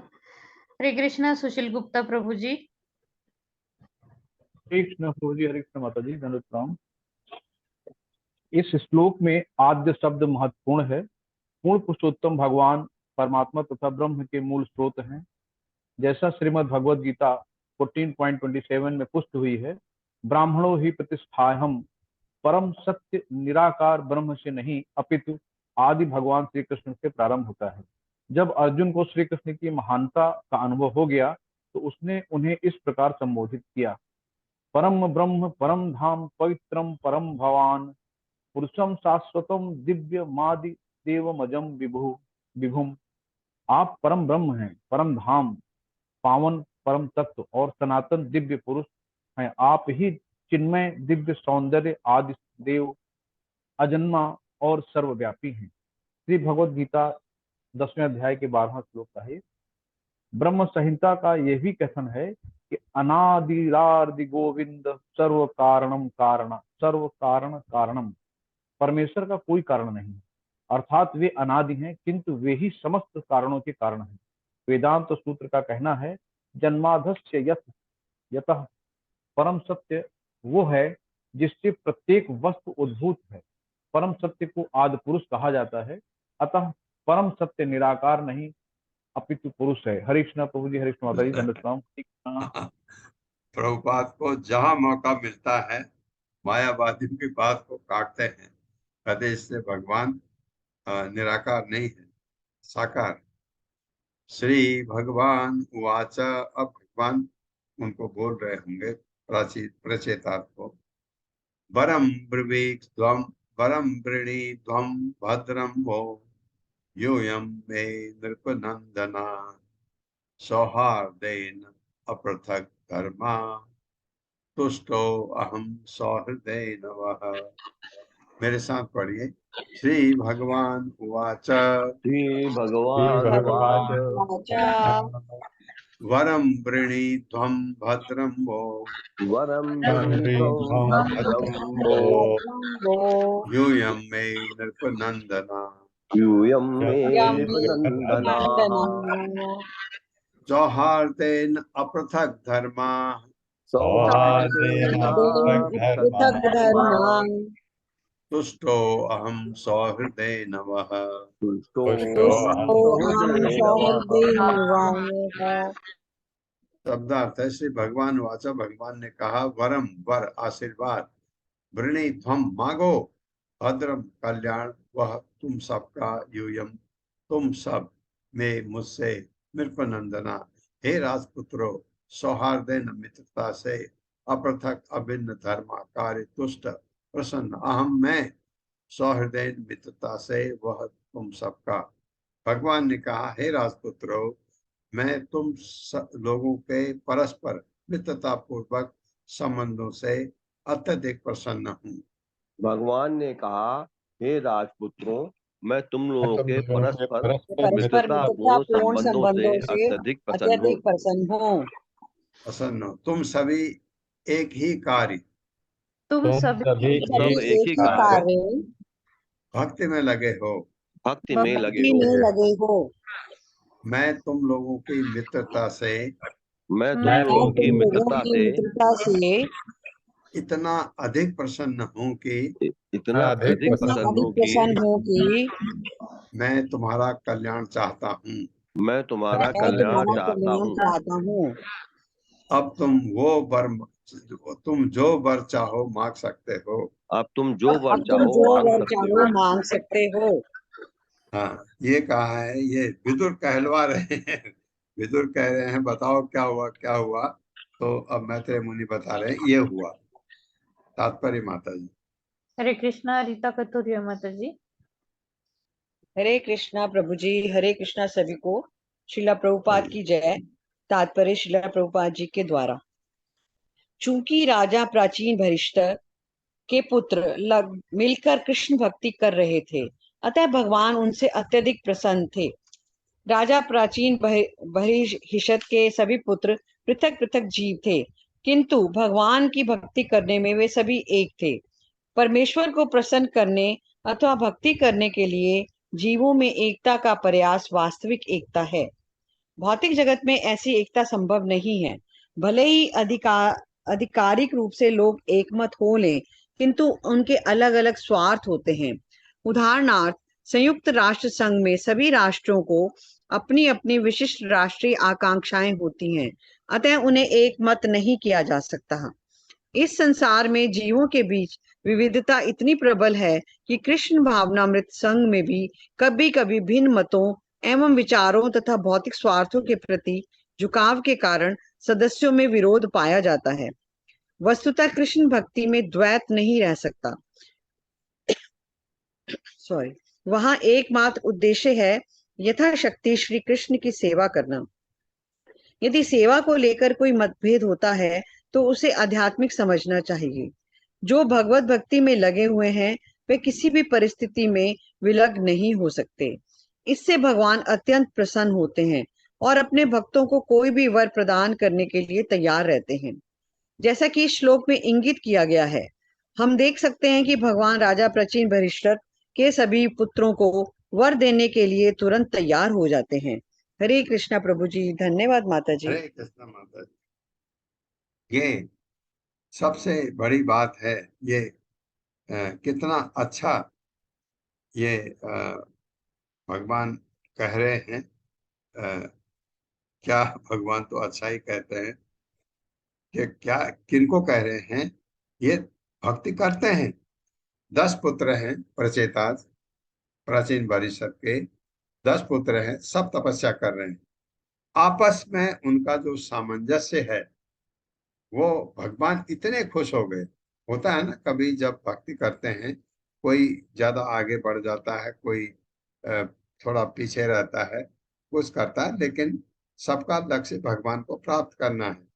हरे कृष्णा सुशील गुप्ता प्रभु जी। हरे कृष्ण प्रभु जी। हरे कृष्ण माता जी, दंडवत प्रणाम। इस श्लोक में आद्य शब्द महत्वपूर्ण है। पूर्ण पुरुषोत्तम भगवान परमात्मा तथा ब्रह्म के मूल स्रोत हैं। जैसा श्रीमद् भगवद गीता 14.27 में पुष्ट हुई है, ब्राह्मणों ही प्रतिष्ठाहम, परम सत्य निराकार ब्रह्म से नहीं अपितु आदि भगवान श्री कृष्ण से प्रारंभ होता है। जब अर्जुन को श्री कृष्ण की महानता का अनुभव हो गया तो उसने उन्हें इस प्रकार संबोधित किया। परम ब्रह्म परम धाम पवित्रम परम भवान पुरुषम शाश्वतम दिव्य मादि देवमजम विभुम। आप परम ब्रह्म हैं, परम धाम, पावन परम तत्व और सनातन दिव्य पुरुष हैं। आप ही चिन्मय दिव्य सौंदर्य आदि देव, अजन्मा और सर्वव्यापी हैं। श्री भगवद गीता 10वें अध्याय के 12वां श्लोक का है। ब्रह्म संहिता का यह भी कथन है कि अनादिरादि गोविंद सर्व कारणम कारणम। परमेश्वर का कोई कारण नहीं, अर्थात वे अनादि हैं, किंतु वे ही समस्त कारणों के कारण हैं। वेदांत सूत्र का कहना है, जन्माधस्य यतः परम सत्य वो है जिससे प्रत्येक वस्तु उद्भूत है। परम सत्य को आदि पुरुष कहा जाता है। अतः परम सत्य निराकार नहीं अपितु पुरुष है। हरे कृष्णा प्रभु जी, हरे कृष्ण माता जी, दंडवत प्रणाम। प्रभुपाद को जहां मौका मिलता है मायावादियों की बात को काटते हैं, कहते इससे भगवान निराकार नहीं है, साकार। श्री भगवान उवाच, अब भगवान उनको बोल रहे होंगे प्रचेतार्थ को। वरम ब्रवीक्ष्वम वरम वृणीध्वम भद्रम वो यूयं मे नृपनंदना सौहार्देन अपृथक धर्मा तुष्टो अहम सौहृदेन वः। मेरे साथ पढ़िए। श्री भगवान उवाच, श्री भगवान उवाच, वरम वृणीध्वं भद्रं वो वरं वृणीध्वं भद्रं वो यूयं मे नृपनंदना यूयं मे नृपनन्दना सौहार्देन अपृथक धर्मा सौहार्देन पृथक धर्मा तुष्टो अहम सौहृदेन वः। तुष्टो अहं सौहृदेन वः। शब्दार्थ है, श्री भगवान वाचा, भगवान ने कहा, वरम वर आशीर्वाद, वृणी ध्वम मांगो, भद्रम कल्याण, वह तुम सबका, यूयम तुम सब में मुझसे, नृपनंदना हे राजपुत्रो, सौहार्देन मित्रता से, अपृथक अभिन्न धर्माकार तुष्ट प्रसन्न, अहम मैं, सौहृदयन मित्रता से, वह तुम सबका। भगवान ने कहा, हे राजपुत्रो, मैं तुम लोगों के परस्पर मित्रता पूर्वक संबंधों से अत्यधिक प्रसन्न हूँ। भगवान ने कहा, हे राजपुत्रों, मैं तुम लोगों के परस्पर मित्रतापूर्ण संबंधों से अत्यधिक प्रसन्न हूँ। तुम सभी एक ही कार्य, तुम सभी एक ही कार्य भक्ति में लगे हो, भक्ति में लगे हो। मैं तुम लोगों की मित्रता से, मैं तुम लोगों की मित्रता से इतना अधिक प्रसन्न हूँ कि मैं तुम्हारा कल्याण चाहता हूँ। मैं तुम्हारा कल्याण चाहता हूँ। अब तुम जो वर चाहो मांग सकते हो। अब तुम जो वर चाहो मांग सकते हो। हाँ, ये कहा है, ये विदुर कहलवा रहे हैं। विदुर कह रहे हैं, बताओ क्या हुआ क्या हुआ। तो अब मैत्रेय मुनि बता रहे हैं, ये हुआ। तात्पर्य माता जी। हरे कृष्णा। रीता कथुरिया माता जी। हरे कृष्णा प्रभु जी, हरे कृष्णा सभी को। श्रीला प्रभुपाद की जय। तात्पर्य श्रीला प्रभुपाद जी के द्वारा। चूंकि राजा प्राचीन भरिष्ठ के पुत्र मिलकर कृष्ण भक्ति कर रहे थे, अतः भगवान उनसे अत्यधिक प्रसन्न थे। राजा प्राचीन बहिर्हिषद के सभी पुत्र पृथक पृथक जीव थे, किंतु भगवान की भक्ति करने में वे सभी एक थे। परमेश्वर को प्रसन्न करने अथवा भक्ति करने के लिए जीवों में एकता का प्रयास वास्तविक एकता है। भौतिक जगत में ऐसी एकता संभव नहीं है। भले ही आधिकारिक रूप से लोग एकमत हो लें, किंतु उनके अलग अलग स्वार्थ होते हैं। उदाहरणार्थ, संयुक्त राष्ट्र संघ में सभी राष्ट्रों को अपनी अपनी विशिष्ट राष्ट्रीय आकांक्षाएं होती हैं, अतः उन्हें एक मत नहीं किया जा सकता। इस संसार में जीवों के बीच विविधता इतनी प्रबल है कि कृष्ण भावनामृत संघ में भी कभी कभी भिन्न मतों एवं विचारों तथा भौतिक स्वार्थों के प्रति झुकाव के कारण सदस्यों में विरोध पाया जाता है। वस्तुतः कृष्ण भक्ति में द्वैत नहीं रह सकता। सॉरी, वहां एकमात्र उद्देश्य है यथाशक्ति श्री कृष्ण की सेवा करना। यदि सेवा को लेकर कोई मतभेद होता है तो उसे आध्यात्मिक समझना चाहिए। जो भगवत भक्ति में लगे हुए हैं वे किसी भी परिस्थिति में विलग नहीं हो सकते। इससे भगवान अत्यंत प्रसन्न होते हैं और अपने भक्तों को कोई भी वर प्रदान करने के लिए तैयार रहते हैं। जैसा कि इस श्लोक में इंगित किया गया है, हम देख सकते हैं कि भगवान राजा प्राचीन बहिष्ठत के सभी पुत्रों को वर देने के लिए तुरंत तैयार हो जाते हैं। हरे कृष्णा प्रभु जी। धन्यवाद माता जी। हरे कृष्णा माता जी। ये सबसे बड़ी बात है। ये कितना अच्छा ये भगवान कह रहे हैं। क्या भगवान तो अच्छा ही कहते हैं कि क्या किनको कह रहे हैं। ये भक्ति करते हैं। 10 पुत्र हैं प्रचेताज प्राचीन बरिष्ठ के 10 पुत्र हैं, सब तपस्या कर रहे हैं। आपस में उनका जो सामंजस्य है वो भगवान इतने खुश हो गए। होता है ना, कभी जब भक्ति करते हैं कोई ज्यादा आगे बढ़ जाता है, कोई थोड़ा पीछे रहता है, कुछ करता है, लेकिन सबका लक्ष्य भगवान को प्राप्त करना है।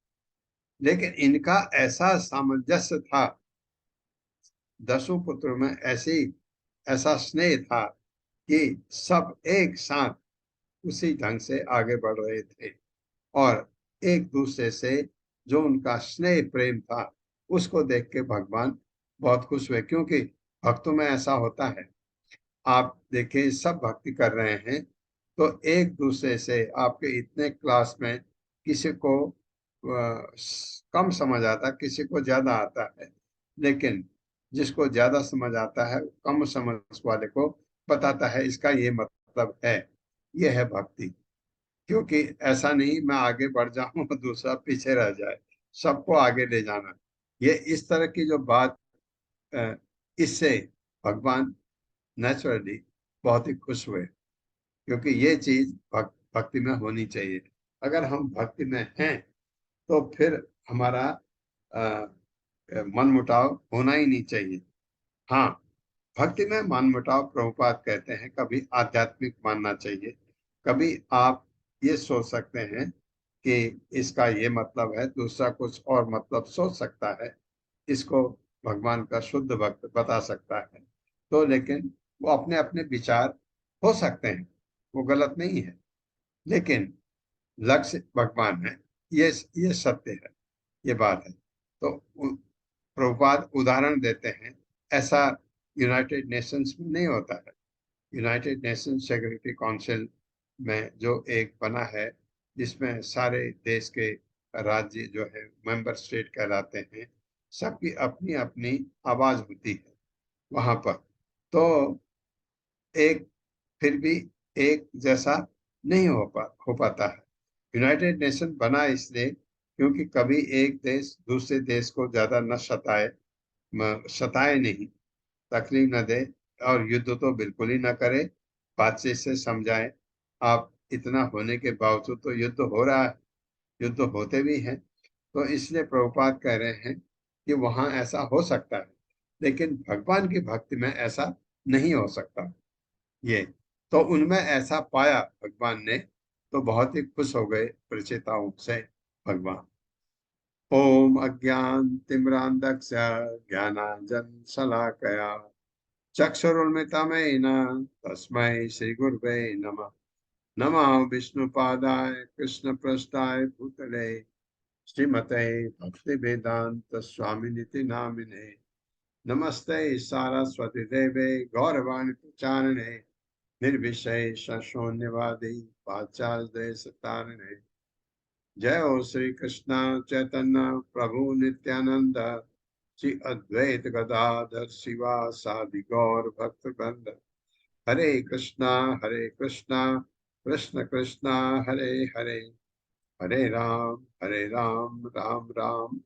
लेकिन इनका ऐसा सामंजस्य था, 10 पुत्रों में ऐसा स्नेह था कि सब एक साथ उसी ढंग से आगे बढ़ रहे थे और एक दूसरे से जो उनका स्नेह प्रेम था उसको देख के भगवान बहुत खुश हुए। क्योंकि भक्तों में ऐसा होता है, आप देखिए सब भक्ति कर रहे हैं तो एक दूसरे से आपके इतने क्लास में किसी को कम समझ आता, किसी को ज्यादा आता है, लेकिन जिसको ज्यादा समझ आता है कम समझ वाले को बताता है इसका ये मतलब है। ये है भक्ति। क्योंकि ऐसा नहीं मैं आगे बढ़ जाऊं और दूसरा पीछे रह जाए, सबको आगे ले जाना। ये इस तरह की जो बात, इससे भगवान नेचुरली बहुत ही खुश हुए। क्योंकि ये चीज भक्ति में होनी चाहिए। अगर हम भक्ति में हैं तो फिर हमारा मन मुटाव होना ही नहीं चाहिए। हाँ, भक्ति में मन मुटाव प्रभुपाद कहते हैं कभी आध्यात्मिक मानना चाहिए, कभी आप ये सोच सकते हैं कि इसका ये मतलब है, दूसरा कुछ और मतलब सोच सकता है, इसको भगवान का शुद्ध भक्त बता सकता है। तो लेकिन वो अपने अपने विचार हो सकते हैं, वो गलत नहीं है, लेकिन लक्ष्य भगवान है, ये सत्य है, ये बात है। तो प्रभुपाद उदाहरण देते हैं, ऐसा यूनाइटेड नेशंस में नहीं होता है। यूनाइटेड नेशंस सिक्योरिटी काउंसिल में जो एक बना है जिसमें सारे देश के राज्य जो है मेंबर स्टेट कहलाते हैं, सबकी अपनी अपनी आवाज होती है वहां पर। तो एक फिर भी एक जैसा नहीं हो पाता है। यूनाइटेड नेशन बना इसलिए क्योंकि कभी एक देश दूसरे देश को ज्यादा न सताए नहीं, तकलीफ न दे, और युद्ध तो बिल्कुल ही ना करे, बातचीत से समझाए। आप इतना होने के बावजूद तो युद्ध हो रहा है, युद्ध होते भी हैं। तो इसलिए प्रभुपाद कह रहे हैं कि वहां ऐसा हो सकता है, लेकिन भगवान की भक्ति में ऐसा नहीं हो सकता। ये तो उनमें ऐसा पाया भगवान ने, तो बहुत ही खुश हो गए प्रचेताओं से भगवान। ओम अज्ञानतिमिरान्धस्य ज्ञानाञ्जनशलाकया चक्षुरुन्मिलितं तस्मै श्रीगुरुवे नमः। नमः विष्णुपादाय कृष्णप्रेष्ठाय भूतले श्रीमते भक्तिवेदांत स्वामिनिति नामिने। नमस्ते सारस्वती देवे गौरवाणी प्रचारिणे निर्विशेष शून्यवादी पाश्चात्य सतारिणे। जय हो श्री कृष्ण चैतन्य प्रभु नित्यानंद, श्री अद्वैत गदाधर शिवा सादि गौर भक्त वृंद। हरे कृष्णा कृष्ण कृष्णा हरे हरे, हरे राम राम राम